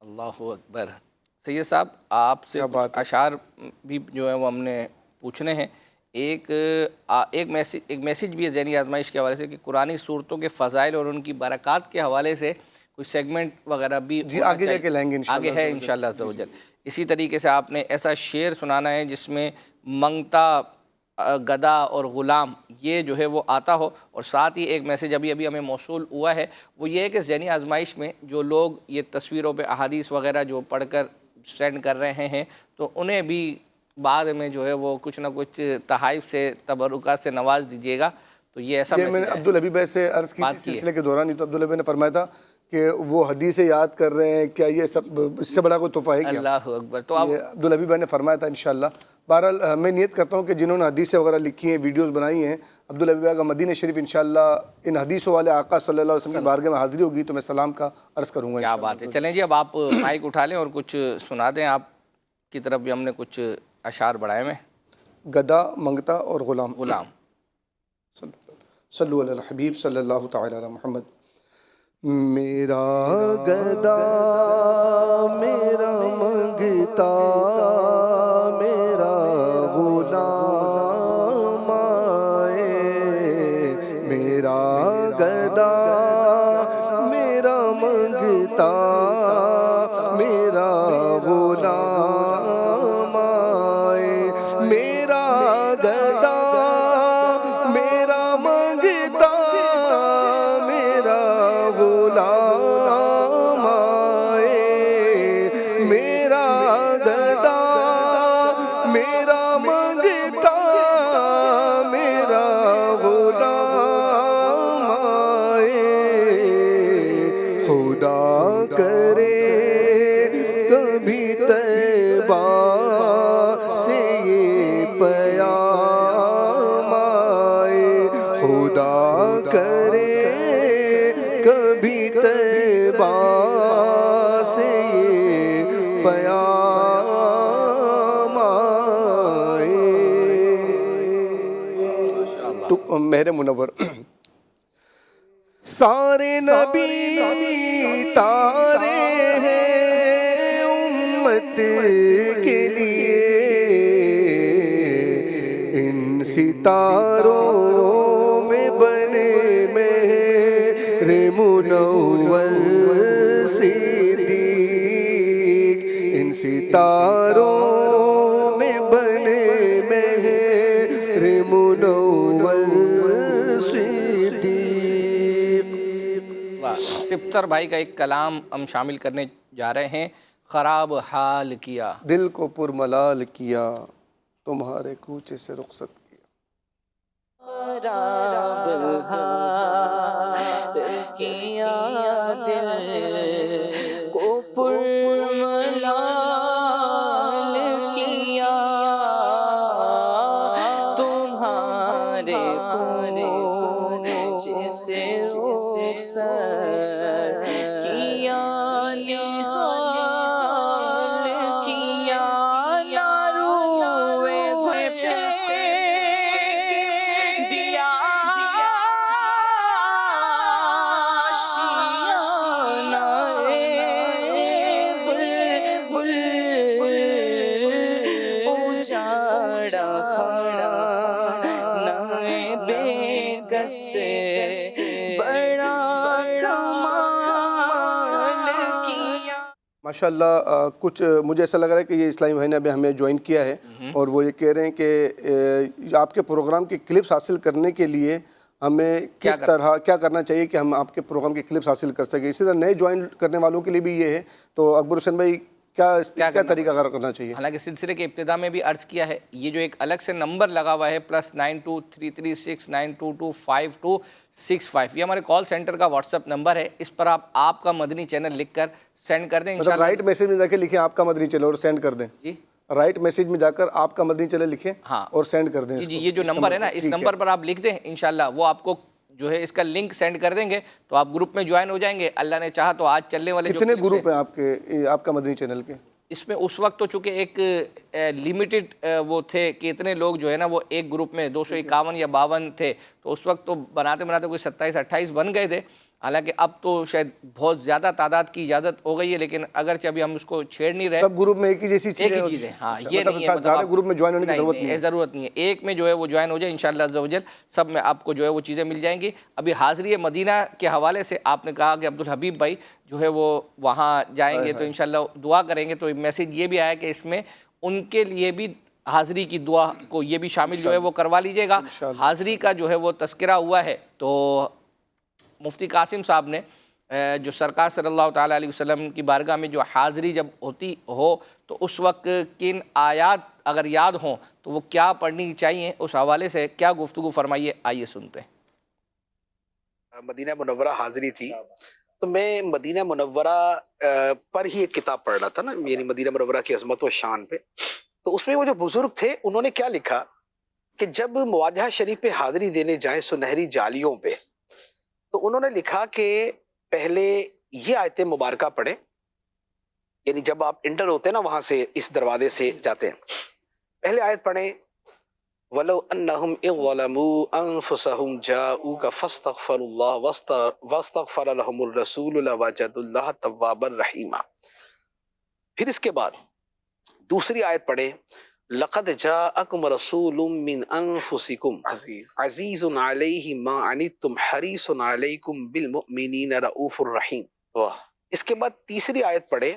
اللہ اکبر. سید صاحب آپ سے کچھ اشعار بھی جو ہے وہ ہم نے پوچھنے ہیں. ایک میسیج بھی ہے ذہنی آزمائش کے حوالے سے کہ قرآنی صورتوں کے فضائل اور ان کی برکات کے حوالے سے کوئی سیگمنٹ وغیرہ بھی جی آگے جا کے لائیں گے انشاءاللہ آگے ہے انشاءاللہ عز و جل. اسی طریقے سے آپ نے ایسا شعر سنانا ہے جس میں منگتا گدا اور غلام یہ جو ہے وہ آتا ہو. اور ساتھ ہی ایک میسیج ابھی ہمیں موصول ہوا ہے وہ یہ ہے کہ ذہنی آزمائش میں جو لوگ یہ تصویروں پہ احادیث وغیرہ جو پڑھ کر سینڈ کر رہے ہیں تو انہیں بھی بعد میں جو ہے وہ کچھ نہ کچھ تحائف سے تبرکات سے نواز دیجیے گا. تو یہ ایسا یہ میں نے عبدالحبیب بھائی سے عرض کی تھی سلسلے کے دوران ہی. تو عبدالحبیب نے فرمایا تھا کہ وہ حدیث یاد کر رہے ہیں کیا یہ سب اس سے بڑا کوئی تحفہ ہے کیا؟ اللہ اکبر. تو اب عبدالحبیب بھائی نے فرمایا تھا انشاءاللہ. بہرحال میں نیت کرتا ہوں کہ جنہوں نے حدیثیں وغیرہ لکھی ہیں ویڈیوز بنائی ہیں عبدالحبیب بھائی کا مدینہ شریف انشاءاللہ ان حدیثوں والے آقا صلی اللہ علیہ وسلم کی بارگاہ میں حاضری ہوگی تو میں سلام کا عرض کروں گا. کیا بات ہے. چلیں جی اب آپ مائک اٹھا لیں اور کچھ سنا دیں. آپ کی طرف بھی ہم نے کچھ اشعار بڑھائے ہوئے. گدا منگتا اور غلام. غلام صلو علی الحبیب صلی اللہ تعالی علی محمد. میرا گدا میرا منگتا میرا غلام آئے. میرا گدا میرا منگتا میرا غلام آئے. میرا گدا میرا منگتا میرا غلام آئے. میرا گدا میرا منگتا میرا غلام آئے. خدا کرے کبھی طیبہ سے یہ پیام آئے. خدا کرے کبھی طیبہ سے یہ پیام آئے. تو مہر منور سارے نبی تارے ہیں امت کے لیے. ان ستاروں میں بنے میرے منور صدیق. ان ستاروں میں بنے میرے منور صدیق. سپتر بھائی کا ایک کلام ہم شامل کرنے جا رہے ہیں. خراب حال کیا دل کو پرملال کیا تمہارے کوچے سے رخصت کیا. خراب حال کیا دل کو پرملال کیا تمہارے کوچے سے رخصت کیا. نہال کیا نہ روئے گلشن سے سے بڑا کمال کیا. ماشاءاللہ کچھ مجھے ایسا لگ رہا ہے کہ یہ اسلامی بھائی نے ابھی ہمیں جوائن کیا ہے اور وہ یہ کہہ رہے ہیں کہ آپ کے پروگرام کی کلپس حاصل کرنے کے لیے ہمیں کس طرح کیا کرنا چاہیے کہ ہم آپ کے پروگرام کی کلپس حاصل کر سکیں. اسی طرح نئے جوائن کرنے والوں کے لیے بھی یہ ہے. تو اکبر حسین بھائی کیا طریقہ کار کرنا چاہیے؟ حالانکہ سلسلے کے ابتدا میں بھی عرض کیا ہے، یہ جو ایک الگ سے نمبر لگا ہوا ہے +923369225265، یہ ہمارے کال سینٹر کا واٹس ایپ نمبر ہے. اس پر آپ کا مدنی چینل لکھ کر سینڈ کر دیں. مطلب رائٹ میسیج میں جا کے لکھیں آپ کا مدنی چینل اور سینڈ کر دیں. جی رائٹ میسیج میں جا کر آپ کا مدنی چینل لکھیں اور سینڈ کر دیں. جی یہ جو نمبر ہے نا، اس نمبر پر آپ لکھ دیں، انشاءاللہ وہ آپ کو جو ہے اس کا لنک سینڈ کر دیں گے تو آپ گروپ میں جوائن ہو جائیں گے. اللہ نے چاہا تو آج چلنے والے کتنے گروپ ہیں آپ کا مدنی چینل کے؟ اس میں اس وقت تو چونکہ ایک لیمیٹڈ وہ تھے کہ اتنے لوگ جو ہے نا وہ ایک گروپ میں 251 یا 52 تھے، تو اس وقت تو بناتے کوئی 27-28 بن گئے تھے. حالانکہ اب تو شاید بہت زیادہ تعداد کی اجازت ہو گئی ہے، لیکن اگرچہ ابھی ہم اس کو چھیڑ نہیں رہے. سب گروپ میں ایک ہی جیسی چیزیں ہاں، یہ نہیں ہے زیادہ گروپ میں جوائن ہونے کی ضرورت نہیں ہے. ایک میں جو ہے وہ جوائن ہو جائے انشاءاللہ عز و جل، سب میں آپ کو جو ہے وہ چیزیں مل جائیں گی. ابھی حاضری مدینہ کے حوالے سے آپ نے کہا کہ عبدالحبیب بھائی جو ہے وہ وہاں جائیں گے تو انشاءاللہ دعا کریں گے. تو میسیج یہ بھی آیا کہ اس میں ان کے لیے بھی حاضری کی دعا کو یہ بھی شامل جو ہے وہ کروا لیجئے گا. حاضری کا جو ہے وہ تذکرہ ہوا ہے تو مفتی قاسم صاحب نے جو سرکار صلی اللہ تعالیٰ علیہ وسلم کی بارگاہ میں جو حاضری جب ہوتی ہو تو اس وقت کن آیات اگر یاد ہوں تو وہ کیا پڑھنی چاہیے، اس حوالے سے کیا گفتگو فرمائیے، آئیے سنتے ہیں. مدینہ منورہ حاضری تھی تو میں مدینہ منورہ پر ہی ایک کتاب پڑھ رہا تھا نا، یعنی مدینہ منورہ کی عظمت و شان پہ. تو اس میں وہ جو بزرگ تھے انہوں نے کیا لکھا کہ جب مواجہہ شریف پہ حاضری دینے جائیں سنہری جالیوں پہ، تو انہوں نے لکھا کہ پہلے یہ آیت مبارکہ پڑھیں. یعنی جب آپ انٹر ہوتے ہیں نا وہاں سے اس دروازے سے جاتے ہیں، پہلے آیت پڑھیں وَلَوْ أَنَّهُمْ إِذْ ظَلَمُوا أَنفُسَهُمْ جَاءُوكَ فَاسْتَغْفَرُوا اللَّهَ وَاسْتَغْفَرَ لَهُمُ الرَّسُولُ لَوَجَدُوا اللَّهَ تَوَّابًا رَحِيمًا. پھر اس کے بعد دوسری آیت پڑھیں لَقَدْ جَاءَكُمْ رَسُولٌ مِّنْ أَنفُسِكُمْ عَزِيزٌ عَلَيْهِ مَا عَنِتُّمْ حَرِيصٌ عَلَيْكُمْ بِالْمُؤْمِنِينَ رَءُوفٌ رَحِيمٌ. اس کے بعد تیسری آیت پڑھیں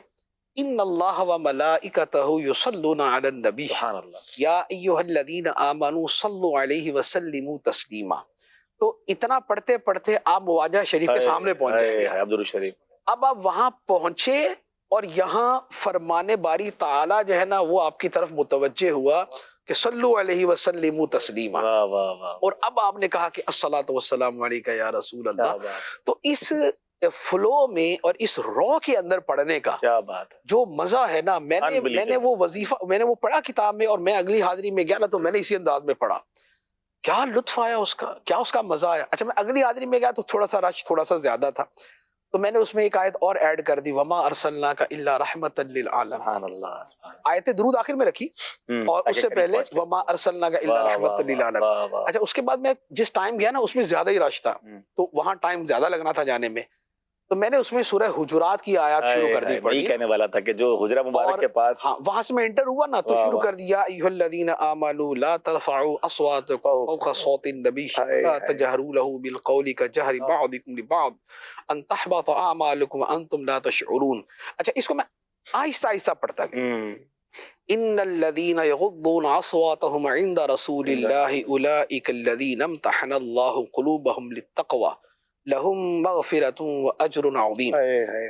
ان اللہ وملائکتہ یصلون علی النبی یا ایھا الذین آمنوا صلوا علیہ وسلموا تسلیما. تو اتنا پڑھتے پڑھتے آپ مواجہہ شریف کے سامنے پہنچ جائیں گے. عبدالشریف اب آپ وہاں پہنچے اور یہاں فرمان باری تعالیٰ جو ہے نا وہ آپ کی طرف متوجہ ہوا کہ صلو علیہ وسلموا تسلیما. اور اب آپ نے کہا کہ الصلاۃ والسلام علیک یا رسول اللہ. تو اس فلو میں اور اس رو کے اندر پڑھنے کا کیا بات جو مزہ ہے نا، میں نے وہ وظیفہ میں نے وہ پڑھا کتاب میں، اور میں اگلی حاضری میں گیا نا تو میں نے اسی انداز میں پڑھا. کیا لطف آیا اس کا، کیا اس کا مزہ آیا. اچھا میں اگلی حاضری میں گیا تو تھوڑا سا رش تھوڑا سا زیادہ تھا، تو میں نے اس میں ایک آیت اور ایڈ کر دی وما ارسلناک الا رحمتا للعالمین. سبحان اللہ. آیت درود آخر میں رکھی اور اس سے پہلے وما ارسلناک الا رحمتا للعالمین. اچھا اس کے بعد میں جس ٹائم گیا نا اس میں زیادہ ہی رش تھا تو وہاں ٹائم زیادہ لگنا تھا جانے میں، تو میں نے اس میں سورہ حجرات کی آیات شروع کر دی پڑھی. کہنے والا تھا کہ جو حجرہ مبارک کے پاس وہاں سے میں انٹر ہوا نا تو شروع کر دیا ایھا الذین آمنوا لا ترفعوا اصواتکم فوق صوت النبی لا تجهروا له بالقول كجهر بعضکم لبعض ان تحبط اعمالکم وانتم لا تشعرون. اچھا اس کو میں آہستہ آہستہ پڑھتا گیا. ان الذین یغضون اصواتهم عند رسول اللہ اولئک الذین امتحن اللہ قلوبهم للتقوى لهم مغفرة وأجر عظيم.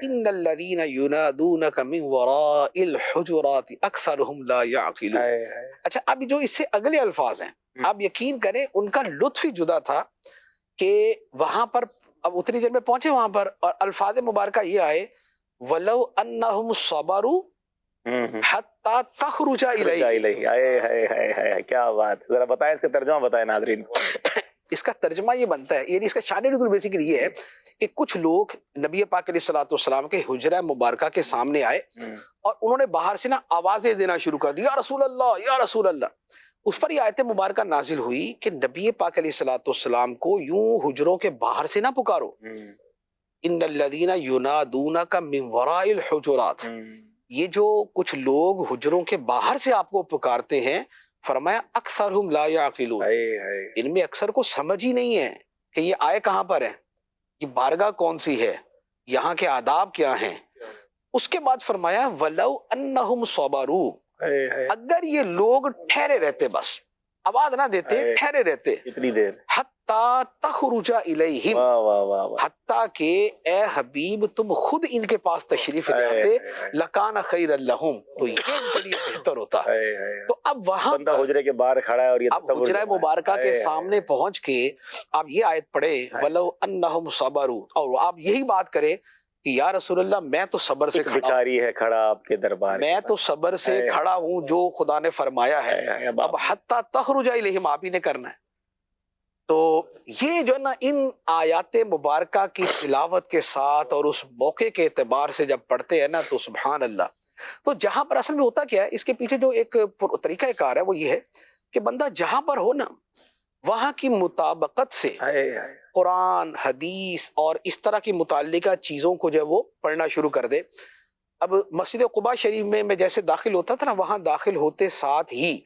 إن الذين ينادونك من وراء الحجرات أكثرهم لا يعقلون. اچھا اب جو اس سے اگلے الفاظ ہیں آپ یقین کریں ان کا لطف ہی جدا تھا کہ وہاں پر اب اتنی دیر میں پہنچے وہاں پر اور الفاظ مبارکہ یہ آئے وَلَوْ أَنَّهُمْ صَبَرُوا حَتَّى تَخْرُجَ إِلَيْهِ. کیا بات، ذرا بتائیں اس کا ترجمہ بتائیں ناظرین. اس کا ترجمہ یہ بنتا ہے، یعنی اس کا شان نزول بیسیکلی یہ ہے کہ کچھ لوگ نبی پاک علیہ الصلوۃ والسلام کے حجرہ مبارکہ کے سامنے آئے اور انہوں نے باہر سے نا آوازیں دینا شروع کر دی یا رسول اللہ یا رسول اللہ. اس پر یہ آیت مبارکہ نازل ہوئی کہ نبی پاک علیہ الصلوۃ والسلام کو یوں حجروں کے باہر سے نہ پکارو. ان الذین ینادونک من وراء الحجرات، یہ جو کچھ لوگ حجروں کے باہر سے آپ کو پکارتے ہیں، فرمایا اکثرہم لا یعقلون، ان میں اکثر کو سمجھ ہی نہیں ہے. کہ یہ آئے کہاں پر ہے، یہ بارگاہ کون سی ہے، یہاں کے آداب کیا ہیں. اس کے بعد فرمایا وَلَوْ أَنَّهُمْ صَبَرُوا، اگر یہ لوگ ٹھہرے رہتے، بس آواز نہ دیتے، ٹھہرے رہتے، کتنی دیر، حتیٰ تخرج الیہم، واہ واہ واہ واہ، حتیٰ کہ اے حبیب تم خود ان کے پاس تشریف لے آتے، لکان خیر لہم، تو یہ ان کے لیے بہتر ہوتا. تو اب وہاں بندہ حجرے کے باہر کھڑا ہے اور یہ اب تصور حجرہ مبارکہ کے سامنے پہنچ کے آپ یہ آیت پڑھے وَلَوْ أَنَّهُمْ صَبَرُوا، اور آپ یہی بات کریں کہ یا رسول اللہ میں تو صبر سے ایک کھڑا ہوں، بھکاری ہے کھڑا آپ کے دربار میں تو صبر سے کھڑا ہوں جو خدا نے فرمایا ہے. اب حتیٰ تخرج الیہم آپ ہی نے کرنا ہے. تو یہ جو ہے نا ان آیات مبارکہ کی تلاوت کے ساتھ اور اس موقع کے اعتبار سے جب پڑھتے ہیں نا تو سبحان اللہ. تو جہاں پر اصل میں ہوتا کیا ہے، اس کے پیچھے جو ایک طریقہ کار ہے وہ یہ ہے کہ بندہ جہاں پر ہو نا وہاں کی مطابقت سے قرآن حدیث اور اس طرح کی متعلقہ چیزوں کو جو ہے وہ پڑھنا شروع کر دے. اب مسجد قباء شریف میں جیسے داخل ہوتا تھا نا، وہاں داخل ہوتے ساتھ ہی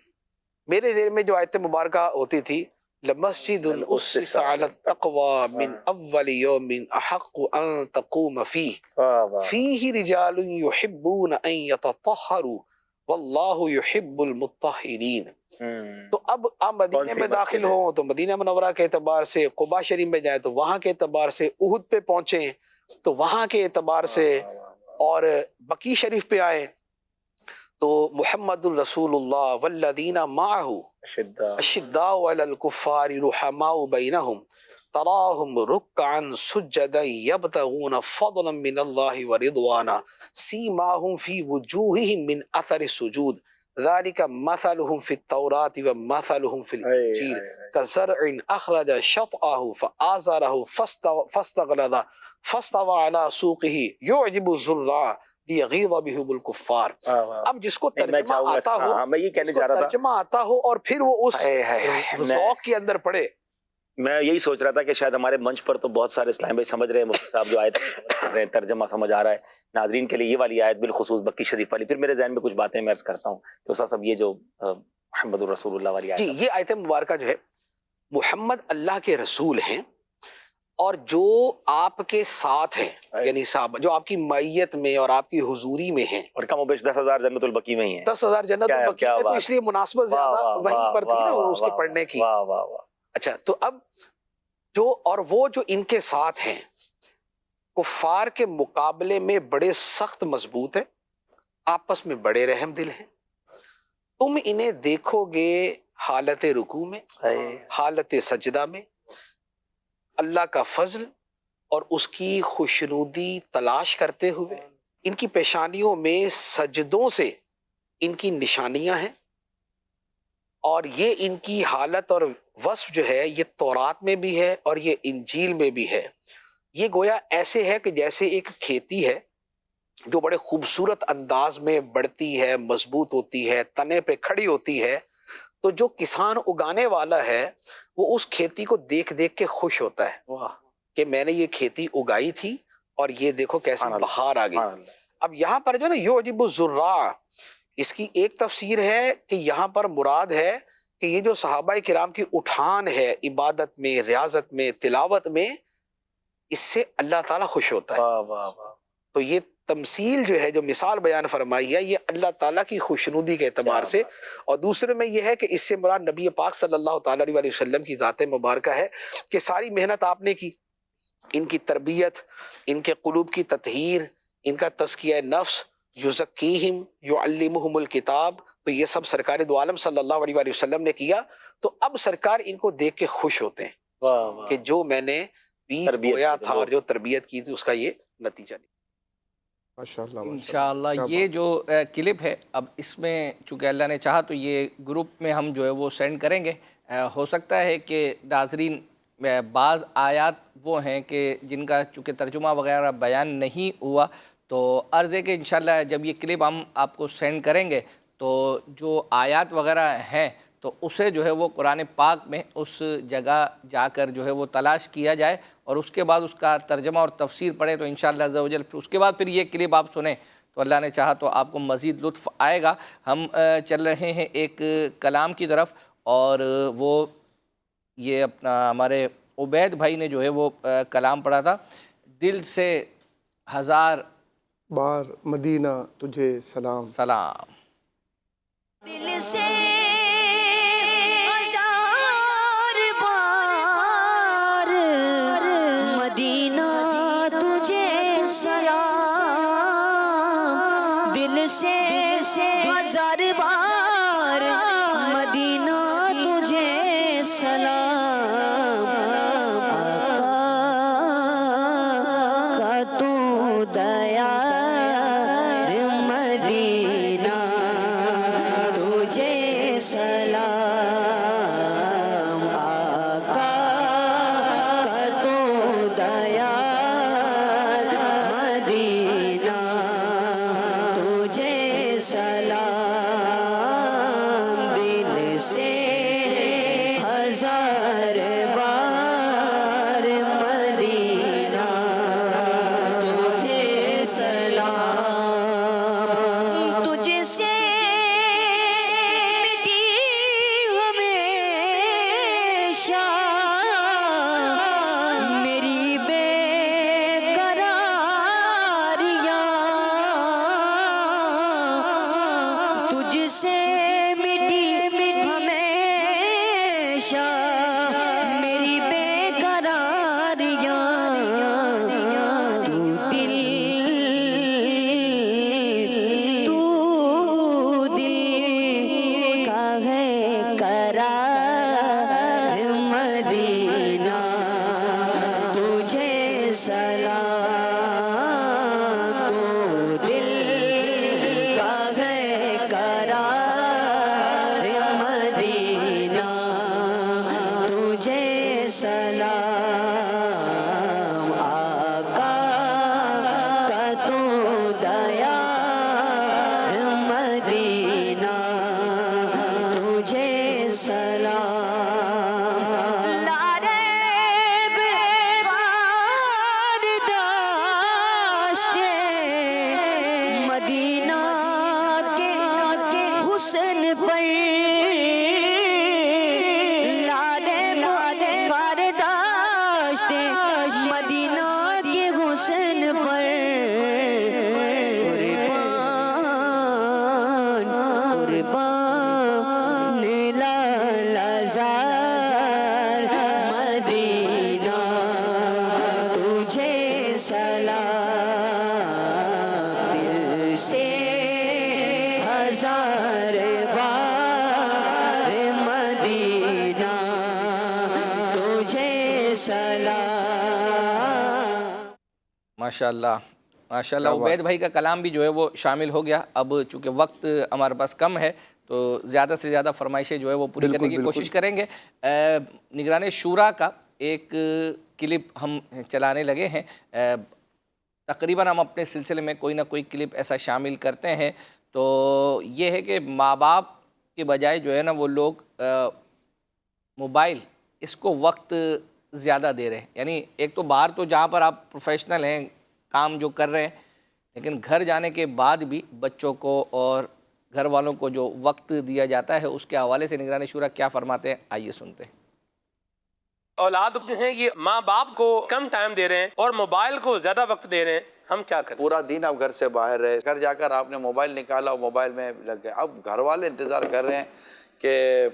میرے ذہن میں جو آیت مبارکہ ہوتی تھی لمسجد اسس علی التقوی من اول یوم احق ان تقوم فیہ فیہ رجال یحبون ان یتطہروا واللہ یحب المطہرین. تو اب آپ مدینے میں داخل ہوں تو مدینہ منورہ کے اعتبار سے، قباء شریف میں جائیں تو وہاں کے اعتبار سے، احد پہ پہنچیں تو وہاں کے اعتبار سے، اور بقیع شریف پہ آئے تو محمد الرسول اللہ والذین معہ اشداء علی الکفار رحماء بینہم تراہم رکعا سجدا یبتغون فضلا من اللہ ورضوانا سیماہم فی وجوہہم من اثر السجود ذالک مثلہم فی التوراۃ ومثلہم فی الانجیل کزرع اخرج شطأہ فآزرہ فاستغلظ فاستوى علی سوقہ یعجب الزراع لیغیظ بہم الکفار. اب جس کو ترجمہ آتا ہو، میں یہ کہنے چاہ رہا تھا، ترجمہ آتا ہو اور پھر وہ اس ذوق کے اندر پڑے. میں یہی سوچ رہا تھا کہ شاید ہمارے منچ پر تو بہت سارے اسلام بھائی سمجھ رہے ہیں، مفتی صاحب جو آیت کر رہے ہیں ترجمہ سمجھ آ رہا ہے، ناظرین کے لیے یہ والی آیت بالخصوص بقی شریف والی. پھر میرے ذہن میں کچھ باتیں میں عرض کرتا ہوں کہ استاد صاحب یہ جو محمد الرسول اللہ والی آیت، جی یہ آیت مبارکہ جو ہے محمد اللہ کے رسول ہیں اور جو آپ کے ساتھ ہیں، یعنی صاحب جو آپ کی معیت میں اور آپ کی حضوری میں ہیں، اور کم و بیش 10,000 جنت البقیع میں ہی ہیں. 10,000 جنت البقیع میں، تو اس لیے مناسبت زیادہ وہیں پر تھی نا اس کے پڑھنے کی. اچھا تو اب جو اور وہ جو ان کے ساتھ ہیں کفار کے مقابلے میں بڑے سخت مضبوط ہیں، آپس میں بڑے رحم دل ہیں. تم انہیں دیکھو گے حالت رکوع میں، حالت سجدہ میں، اللہ کا فضل اور اس کی خوشنودی تلاش کرتے ہوئے. ان کی پیشانیوں میں سجدوں سے ان کی نشانیاں ہیں، اور یہ ان کی حالت اور وصف جو ہے یہ تورات میں بھی ہے اور یہ انجیل میں بھی ہے. یہ گویا ایسے ہے کہ جیسے ایک کھیتی ہے جو بڑے خوبصورت انداز میں بڑھتی ہے، مضبوط ہوتی ہے، تنے پہ کھڑی ہوتی ہے. تو جو کسان اگانے والا ہے وہ اس کھیتی کو دیکھ دیکھ کے خوش ہوتا ہے کہ میں نے یہ کھیتی اگائی تھی اور یہ دیکھو کیسے بہار آ گئی. اب یہاں پر جو ہے نا یعجب الزراع، اس کی ایک تفسیر ہے کہ یہاں پر مراد ہے کہ یہ جو صحابہ کرام کی اٹھان ہے عبادت میں، ریاضت میں، تلاوت میں، اس سے اللہ تعالیٰ خوش ہوتا ہے. تو یہ تمثیل جو ہے، جو مثال بیان فرمائی ہے، یہ اللہ تعالیٰ کی خوشنودی کے اعتبار سے. اور دوسرے میں یہ ہے کہ اس سے مراد نبی پاک صلی اللہ تعالیٰ علیہ وسلم کی ذات مبارکہ ہے کہ ساری محنت آپ نے کی، ان کی تربیت، ان کے قلوب کی تطہیر، ان کا تزکیہ نفس، یزکیہم یعلمہم الکتاب، تو یہ سب سرکار دو عالم صلی اللہ علیہ وسلم نے کیا. تو اب سرکار ان کو دیکھ کے خوش ہوتے ہیں کہ جو میں نے بیج بویا تھا اور جو تربیت کی تھی اس کا یہ نتیجہ نہیں. انشاءاللہ یہ جو کلپ ہے، اب اس میں چونکہ اللہ نے چاہا تو یہ گروپ میں ہم جو ہے وہ سینڈ کریں گے. ہو سکتا ہے کہ ناظرین بعض آیات وہ ہیں کہ جن کا چونکہ ترجمہ وغیرہ بیان نہیں ہوا، تو عرض ہے کہ انشاءاللہ جب یہ کلپ ہم آپ کو سینڈ کریں گے تو جو آیات وغیرہ ہیں تو اسے جو ہے وہ قرآن پاک میں اس جگہ جا کر جو ہے وہ تلاش کیا جائے اور اس کے بعد اس کا ترجمہ اور تفسیر پڑھیں تو انشاءاللہ عز و جل پھر اس کے بعد پھر یہ کلپ آپ سنیں تو اللہ نے چاہا تو آپ کو مزید لطف آئے گا. ہم چل رہے ہیں ایک کلام کی طرف، اور وہ یہ اپنا ہمارے عبید بھائی نے جو ہے وہ کلام پڑھا تھا، دل سے ہزار بار مدینہ تجھے سلام. سلام. دل سے ہزار بار مدینہ تجھے سلام. دل سے ہزار بار مدینہ تجھے سلام. آقا کا تو دیا مدینہ تجھے سلام. آقا کا تو دیا مدینہ تجھے سلام. دل سے ہزار بار مدینہ تجھے سلام. تجھ سے مٹی ہمیشہ میری بے قراریاں. تجھ سے مٹی ہمیشہ میری بے قراریاں. تو دل کا ہے قرار مدینہ تجھے سلام. تو دل کا ہے قرار مدینہ تجھے سلام. آقا کا تو دیا مدینہ تجھے سلام. لاریب برداشت مدینہ کے حسن پر. لاریب برداشت مدینہ کے حسن پر. قربان لالزار مدینہ تجھے سلام. دل سے ہزار بار مدینہ تجھے سلام. ماشاءاللہ ماشاءاللہ. عبید بھائی کا کلام بھی جو ہے وہ شامل ہو گیا. اب چونکہ وقت ہمارے پاس کم ہے تو زیادہ سے زیادہ فرمائشیں جو ہے وہ پوری کرنے کی کوشش کریں گے. نگران شورا کا ایک کلپ ہم چلانے لگے ہیں. تقریباً ہم اپنے سلسلے میں کوئی نہ کوئی کلپ ایسا شامل کرتے ہیں. تو یہ ہے کہ ماں باپ کے بجائے جو ہے نا وہ لوگ موبائل اس کو وقت زیادہ دے رہے ہیں. یعنی ایک تو باہر تو جہاں پر آپ پروفیشنل ہیں کام جو کر رہے ہیں، لیکن گھر جانے کے بعد بھی بچوں کو اور گھر والوں کو جو وقت دیا جاتا ہے اس کے حوالے سے نگران شورا کیا فرماتے ہیں، آئیے سنتے ہیں. اولاد جو ہیں یہ ماں باپ کو کم ٹائم دے رہے ہیں اور موبائل کو زیادہ وقت دے رہے ہیں. ہم کیا کریں؟ پورا دن آپ گھر سے باہر رہے، گھر جا کر آپ نے موبائل نکالا اور موبائل میں لگ گئے. اب گھر والے انتظار کر رہے ہیں کہ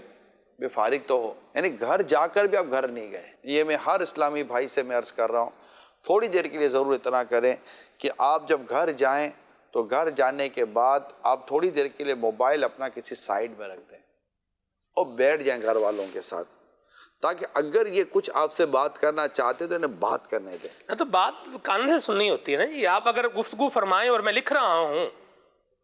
بے فارغ تو ہو، یعنی گھر جا کر بھی آپ گھر نہیں گئے. یہ میں ہر اسلامی بھائی سے میں عرض کر رہا ہوں، تھوڑی دیر کے لیے ضرور اتنا کریں کہ آپ جب گھر جائیں تو گھر جانے کے بعد آپ تھوڑی دیر کے لیے موبائل اپنا کسی سائڈ میں رکھ دیں اور بیٹھ جائیں گھر والوں کے ساتھ، تاکہ اگر یہ کچھ آپ سے بات کرنا چاہتے تو انہیں بات کرنے دیں. تو بات کان سے سننی ہوتی ہے نا. یہ آپ اگر گفتگو فرمائیں اور میں لکھ رہا ہوں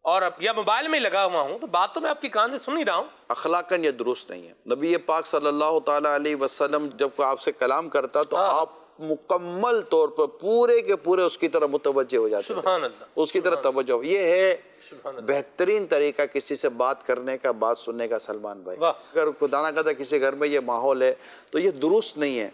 اور یا موبائل میں لگا ہوا ہوں تو بات تو میں آپ کی کان سے سن ہی رہا ہوں. اخلاقاً یہ درست نہیں ہے. نبی پاک صلی اللہ تعالیٰ علیہ وسلم جب آپ سے کلام کرتا تو آپ مکمل طور پر پورے کے پورے اس کی طرف متوجہ ہو جاتے سبحان اللہ. اس کی طرف توجہ. یہ ہے بہترین طریقہ کسی سے بات کرنے کا، بات سننے کا سلمان بھائی. اگر خدا نہ کرتا کسی گھر میں یہ ماحول ہے تو یہ درست نہیں ہے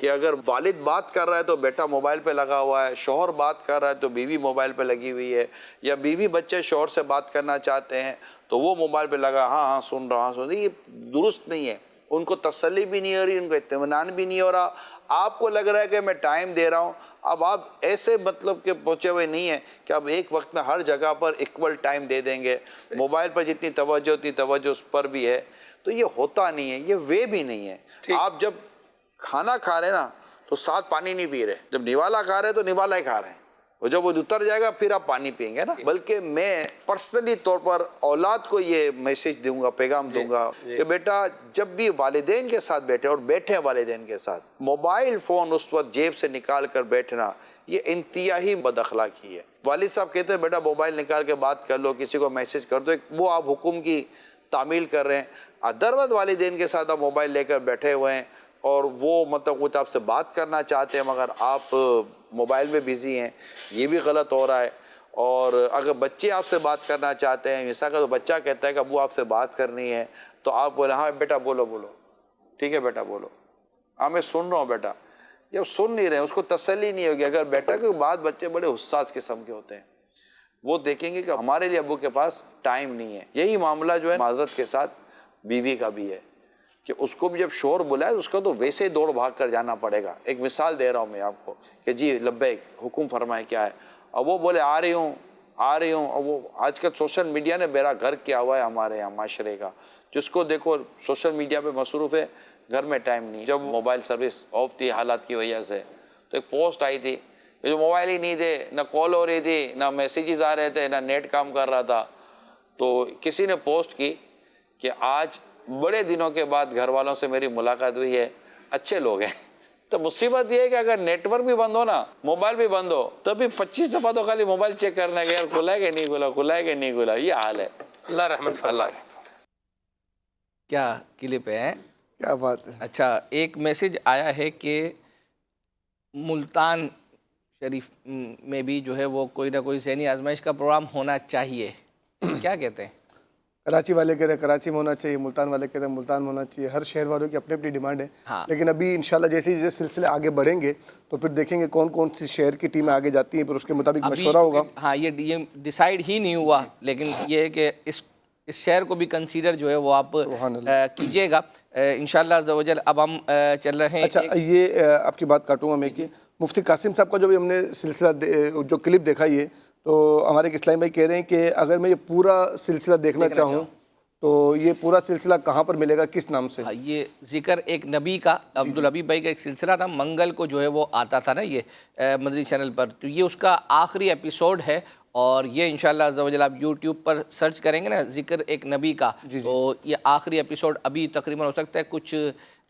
کہ اگر والد بات کر رہا ہے تو بیٹا موبائل پہ لگا ہوا ہے، شوہر بات کر رہا ہے تو بیوی موبائل پہ لگی ہوئی ہے، یا بیوی بچے شوہر سے بات کرنا چاہتے ہیں تو وہ موبائل پہ لگا ہاں سن رہا ہوں. یہ درست نہیں ہے. ان کو تسلی بھی نہیں ہو رہی، ان کو اطمینان بھی نہیں ہو رہا. آپ کو لگ رہا ہے کہ میں ٹائم دے رہا ہوں. اب آپ ایسے مطلب کہ پہنچے ہوئے نہیں ہیں کہ اب ایک وقت میں ہر جگہ پر ایکول ٹائم دے دیں گے. موبائل پر جتنی توجہ اتنی توجہ اس پر بھی ہے. تو یہ ہوتا نہیں ہے، یہ وے بھی نہیں ہے. آپ جب کھانا کھا رہے ہیں نا تو ساتھ پانی نہیں پی رہے، جب نوالا کھا رہے ہیں تو نوالا ہی کھا رہے ہیں، اور جب وہ اتر جائے گا پھر آپ پانی پئیں گے نا. بلکہ میں پرسنلی طور پر اولاد کو یہ میسیج دوں گا، پیغام دوں گا کہ بیٹا جب بھی والدین کے ساتھ بیٹھے، اور بیٹھے والدین کے ساتھ، موبائل فون اس وقت جیب سے نکال کر بیٹھنا یہ انتہائی بد اخلاقی ہے. والد صاحب کہتے ہیں بیٹا موبائل نکال کے بات کر لو، کسی کو میسیج کر دو، وہ آپ حکم کی تعمیل کر رہے ہیں. ادروقت والدین کے ساتھ آپ موبائل لے کر بیٹھے ہوئے ہیں اور وہ مطلب کچھ آپ سے بات کرنا چاہتے ہیں مگر آپ موبائل میں بیزی ہیں، یہ بھی غلط ہو رہا ہے. اور اگر بچے آپ سے بات کرنا چاہتے ہیں، مثال کا تو بچہ کہتا ہے کہ ابو آپ سے بات کرنی ہے، تو آپ بولے ہاں بیٹا بولو بولو، ٹھیک ہے بیٹا بولو، ہاں میں سن رہا ہوں بیٹا. جب سن نہیں رہے ہیں اس کو تسلی نہیں ہوگی. اگر بیٹا کوئی بات، بچے بڑے حساس قسم کے ہوتے ہیں، وہ دیکھیں گے کہ ہمارے لیے ابو کے پاس ٹائم نہیں ہے. یہی معاملہ جو ہے معذرت کے ساتھ بیوی کا بھی ہے کہ اس کو بھی جب شوہر بلائے اس کو تو ویسے ہی دوڑ بھاگ کر جانا پڑے گا. ایک مثال دے رہا ہوں میں آپ کو کہ جی لبیک، حکم فرمائے کیا ہے. اب وہ بولے آ رہی ہوں آ رہی ہوں. اب وہ آج کل سوشل میڈیا نے بیرا گھر کیا ہوا ہے ہمارے یہاں معاشرے کا. جس کو دیکھو سوشل میڈیا پہ مصروف ہے، گھر میں ٹائم نہیں. جب موبائل سروس آف تھی حالات کی وجہ سے تو ایک پوسٹ آئی تھی کہ جو موبائل ہی نہیں تھے، نہ کال ہو رہی تھی، نہ میسیجز آ رہے تھے، نہ نیٹ کام کر رہا تھا. تو کسی نے پوسٹ کی کہ آج بڑے دنوں کے بعد گھر والوں سے میری ملاقات ہوئی ہے، اچھے لوگ ہیں. تو مصیبت یہ ہے کہ اگر نیٹ ورک بھی بند ہو نا، موبائل بھی بند ہو، تو بھی 25 دفعہ تو خالی موبائل چیک کرنا کہ یار کھلا ہے کہ نہیں کھلا، کھلا ہے کہ نہیں کھلا. یہ حال ہے. اللہ رحمت فرمائے. کیا کلپ ہے؟ کیا بات ہے. اچھا، ایک میسیج آیا ہے کہ ملتان شریف میں بھی جو ہے وہ کوئی نہ کوئی ذہنی آزمائش کا پروگرام ہونا چاہیے. کیا کہتے ہیں؟ کراچی والے کہہ رہے ہیں کراچی میں ہونا چاہیے، ملتان والے کہہ رہے ہیں ملتان میں ہونا چاہیے. ہر شہر والوں کی اپنی اپنی ڈیمانڈ ہے. لیکن ابھی انشاءاللہ جیسے جیسے سلسلے آگے بڑھیں گے تو پھر دیکھیں گے کون کون سی شہر کی ٹیمیں آگے جاتی ہیں، پھر اس کے مطابق مشورہ ہوگا. ہاں، یہ ڈیسائیڈ ہی نہیں ہوا، لیکن یہ ہے کہ اس شہر کو بھی کنسیڈر جو ہے وہ آپ کیجئے گا انشاءاللہ عز و جل. اب ہم چل رہے ہیں. اچھا، یہ آپ کی بات کاٹوں گا میں کہ مفتی قاسم صاحب کا جو بھی ہم نے سلسلہ جو کلپ دیکھا یہ، تو ہمارے ایک اسلام بھائی کہہ رہے ہیں کہ اگر میں یہ پورا سلسلہ دیکھنا چاہوں تو یہ پورا سلسلہ کہاں پر ملے گا، کس نام سے؟ یہ ذکر ایک نبی کا، عبدالحبیب بھائی کا ایک سلسلہ تھا، منگل کو جو ہے وہ آتا تھا نا یہ مدنی چینل پر. تو یہ اس کا آخری ایپیسوڈ ہے اور یہ انشاءاللہ عز و جل آپ یوٹیوب پر سرچ کریں گے نا ذکر ایک نبی کا، تو یہ آخری ایپیسوڈ ابھی تقریباً ہو سکتا ہے کچھ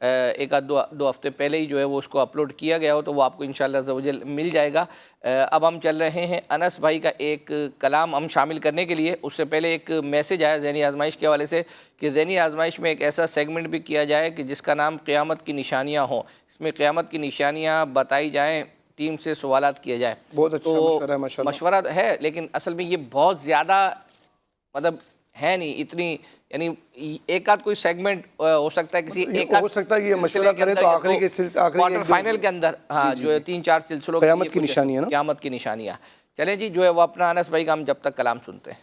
ایک آدھ دو ہفتے پہلے ہی جو ہے وہ اس کو اپلوڈ کیا گیا ہو، تو وہ آپ کو انشاءاللہ عز و جل مل جائے گا. اب ہم چل رہے ہیں انس بھائی کا ایک کلام ہم شامل کرنے کے لیے. اس سے پہلے ایک میسیج آیا ذہنی آزمائش کے حوالے سے کہ ذہنی آزمائش میں ایک ایسا سیگمنٹ بھی کیا جائے کہ جس کا نام قیامت کی نشانیاں ہوں. اس میں قیامت کی نشانیاں بتائی جائیں، ٹیم سے سوالات کیے جائیں. بہت اچھا مشورہ ہے ماشاءاللہ. مشورہ ہے لیکن اصل میں یہ بہت زیادہ مطلب ہے نہیں اتنی، یعنی ایک آدھ کوئی سیگمنٹ ہو سکتا ہے کسی ایک ہو سکتا ہے کہ یہ مشورہ کریں تو آخری کے کوارٹر فائنل کے اندر ہاں جو 3-4 سلسلوں قیامت کی نشانیاں نا، قیامت کی نشانیاں. چلیں جی، جو ہے وہ اپنا انس بھائی کا ہم جب تک کلام سنتے ہیں.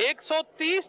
130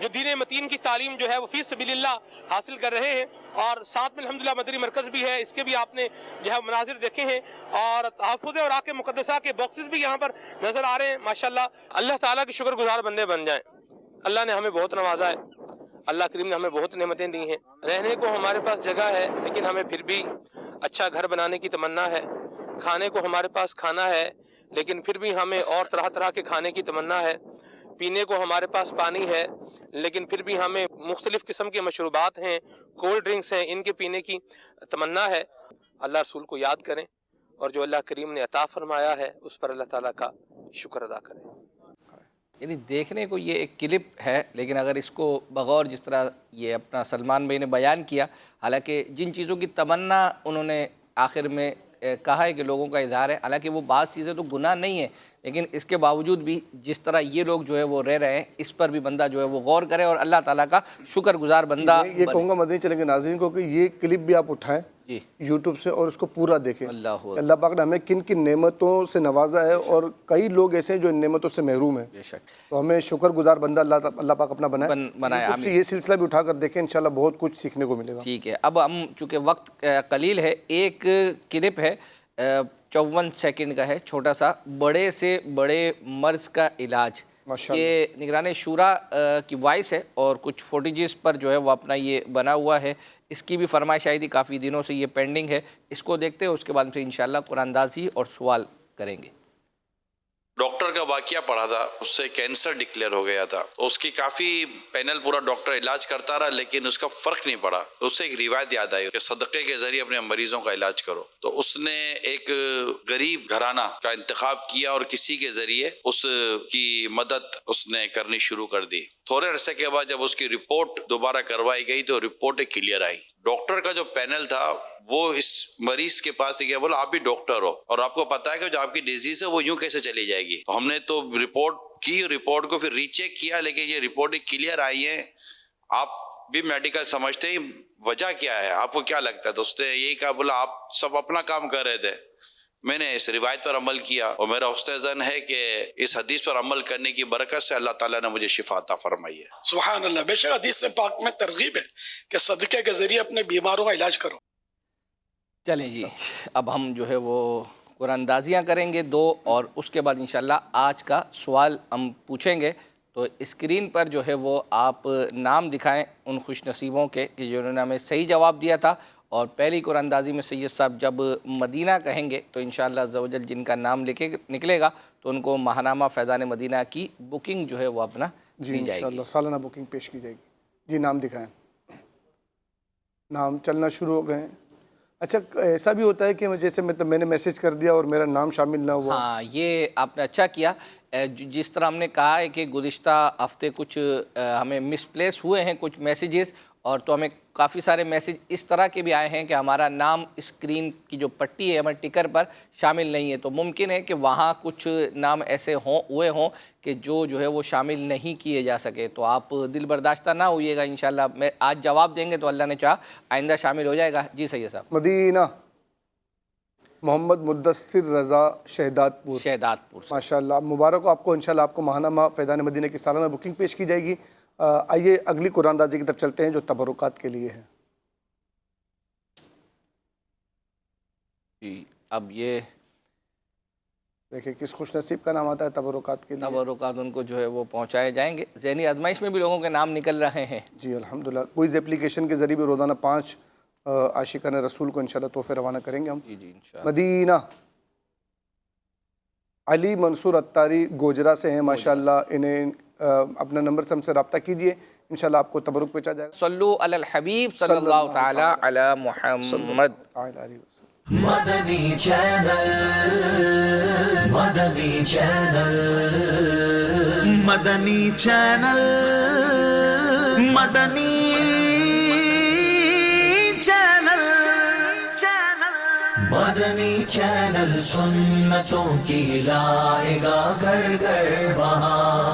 جو دین متین کی تعلیم جو ہے وہ فی سبیل اللہ حاصل کر رہے ہیں، اور ساتھ میں الحمدللہ مدنی مرکز بھی ہے، اس کے بھی آپ نے جو ہے مناظر دیکھے ہیں، اور تحفظ اور آکے مقدسہ کے باکسز بھی یہاں پر نظر آ رہے ہیں ماشاءاللہ۔ اللہ تعالیٰ کے شکر گزار بندے بن جائیں۔ اللہ نے ہمیں بہت نوازا ہے، اللہ کریم نے ہمیں بہت نعمتیں دی ہیں، رہنے کو ہمارے پاس جگہ ہے، لیکن ہمیں پھر بھی اچھا گھر بنانے کی تمنا ہے، کھانے کو ہمارے پاس کھانا ہے، لیکن پھر بھی ہمیں اور طرح طرح کے کھانے کی تمنا ہے، پینے کو ہمارے پاس پانی ہے، لیکن پھر بھی ہمیں مختلف قسم کے مشروبات ہیں، کولڈ ڈرنکس ہیں، ان کے پینے کی تمنا ہے۔ اللہ رسول کو یاد کریں، اور جو اللہ کریم نے عطا فرمایا ہے اس پر اللہ تعالیٰ کا شکر ادا کریں۔ یعنی دیکھنے کو یہ ایک کلپ ہے، لیکن اگر اس کو بغور جس طرح یہ اپنا سلمان بھائی نے بیان کیا، حالانکہ جن چیزوں کی تمنا انہوں نے آخر میں کہا ہے کہ لوگوں کا اظہار ہے، حالانکہ وہ بعض چیزیں تو گناہ نہیں ہیں، لیکن اس کے باوجود بھی جس طرح یہ لوگ جو ہے وہ رہ رہے ہیں، اس پر بھی بندہ جو ہے وہ غور کرے اور اللہ تعالیٰ کا شکر گزار بندہ یہ کہوں گا مدنی چینل کے ناظرین کو کہ یہ کلپ بھی آپ اٹھائیں یوٹیوب سے اور اس کو پورا دیکھیں۔ اللہ پاک نے ہمیں کن کن نعمتوں سے نوازا ہے، اور کئی لوگ ایسے ہیں جو ان نعمتوں سے محروم ہیں، تو ہمیں شکر گزار بندہ اللہ پاک اپنا بنائے۔ یہ سلسلہ بھی اٹھا کر دیکھیں، انشاءاللہ بہت کچھ سیکھنے کو ملے گا۔ ٹھیک ہے، اب ہم چونکہ وقت قلیل ہے، ایک کلپ ہے 54 سیکنڈ کا ہے، چھوٹا سا، بڑے سے بڑے مرض کا علاج۔ یہ نگران شورا کی وائس ہے، اور کچھ فوٹیجز پر جو ہے وہ اپنا یہ بنا ہوا ہے۔ اس کی بھی فرمائش آئی تھی، کافی دنوں سے یہ پینڈنگ ہے، اس کو دیکھتے ہیں، اس کے بعد سے انشاءاللہ قرآن اندازی اور سوال کریں گے۔ ڈاکٹر کا واقعہ پڑا تھا، اس سے کینسر ڈکلیئر ہو گیا تھا، تو اس کی کافی پینل پورا ڈاکٹر علاج کرتا رہا، لیکن اس کا فرق نہیں پڑا۔ تو اس سے ایک روایت یاد آئی کہ صدقے کے ذریعے اپنے مریضوں کا علاج کرو۔ تو اس نے ایک غریب گھرانہ کا انتخاب کیا اور کسی کے ذریعے اس کی مدد اس نے کرنی شروع کر دی۔ تھوڑے عرصے کے بعد جب اس کی رپورٹ دوبارہ کروائی گئی تو رپورٹ کلیئر آئی۔ ڈاکٹر کا جو پینل تھا وہ اس مریض کے پاس گیا، بولا آپ بھی ڈاکٹر ہو اور آپ کو پتا ہے کہ جو آپ کی ڈیزیز ہے وہ یوں کیسے چلی جائے گی۔ تو ہم نے تو رپورٹ کی، رپورٹ کو پھر ری چیک کیا، لیکن یہ رپورٹ کلیئر آئی ہے۔ آپ بھی میڈیکل سمجھتے ہیں، وجہ کیا ہے، آپ کو کیا لگتا ہے؟ تو اس نے یہی کہا، بولا آپ سب اپنا کام کر رہے تھے، میں نے اس روایت پر عمل کیا، اور میرا حسن ظن ہے کہ اس حدیث پر عمل کرنے کی برکت سے اللہ تعالیٰ نے مجھے شفا عطا فرمائی ہے۔ سبحان اللہ، بے شک حدیث پاک میں ترغیب ہے کہ صدقے کے ذریعے اپنے بیماروں کا علاج کرو۔ چلیں جی، اب ہم جو ہے وہ قرآن اندازیاں کریں گے 2، اور اس کے بعد انشاءاللہ آج کا سوال ہم پوچھیں گے۔ تو اسکرین پر جو ہے وہ آپ نام دکھائیں ان خوش نصیبوں کے کہ جنہوں نے ہمیں صحیح جواب دیا تھا، اور پہلی قرآن اندازی میں سید صاحب جب مدینہ کہیں گے تو انشاءاللہ عز و جل جن کا نام نکلے گا تو ان کو ماہنامہ فیضان مدینہ کی بکنگ جو ہے وہ اپنا دی جائے گی۔ انشاءاللہ سالانہ بکنگ پیش کی جائے گی۔ جی نام دکھائیں، نام چلنا شروع ہو گئے ہیں۔ اچھا ایسا بھی ہوتا ہے کہ جیسے میں نے میسیج کر دیا اور میرا نام شامل نہ ہوا؟ ہاں، یہ آپ نے اچھا کیا۔ جس طرح ہم نے کہا ہے کہ گزشتہ ہفتے کچھ ہمیں مس پلیس ہوئے ہیں کچھ میسیجز، اور تو ہمیں کافی سارے میسیج اس طرح کے بھی آئے ہیں کہ ہمارا نام اسکرین کی جو پٹی ہے ہمارے ٹکر پر شامل نہیں ہے، تو ممکن ہے کہ وہاں کچھ نام ایسے ہوئے ہوں کہ جو ہے وہ شامل نہیں کیے جا سکے، تو آپ دل برداشتہ نہ ہوئیے گا۔ انشاءاللہ میں آج جواب دیں گے تو اللہ نے چاہا آئندہ شامل ہو جائے گا۔ جی سید صاحب۔ مدینہ محمد مدثر رضا شہداد پور، ماشاءاللہ مبارک ہو آپ کو۔ انشاءاللہ آپ کو ماہنامہ فیضان مدینہ کی سالانہ بکنگ پیش کی جائے گی۔ آئیے اگلی قرآن اندازی کی طرف چلتے ہیں جو تبرکات کے لیے ہے۔ جی اب یہ دیکھیں کس خوش نصیب کا نام آتا ہے تبرکات کے لیے۔ تبرکات ان کو جو ہے وہ پہنچائے جائیں گے۔ ذہنی آزمائش میں بھی لوگوں کے نام نکل رہے ہیں۔ جی الحمدللہ، کوئز اپلیکیشن کے ذریعے بھی روزانہ 5 عاشقان رسول کو انشاءاللہ تحفے روانہ کریں گے ہم۔ جی انشاءاللہ۔ مدینہ علی منصور اتاری گوجرا سے ہیں ماشاءاللہ، انہیں اپنا نمبر سے ہم سے رابطہ کیجئے، انشاءاللہ آپ کو تبرک پہنچا جائے گا۔ صلو علی الحبیب صلی اللہ تعالی علی محمد۔ مدنی چینل، مدنی چینل، مدنی چینل، مدنی چینل، مدنی چینل سنتوں کی لائے گا گھر گھر بہار۔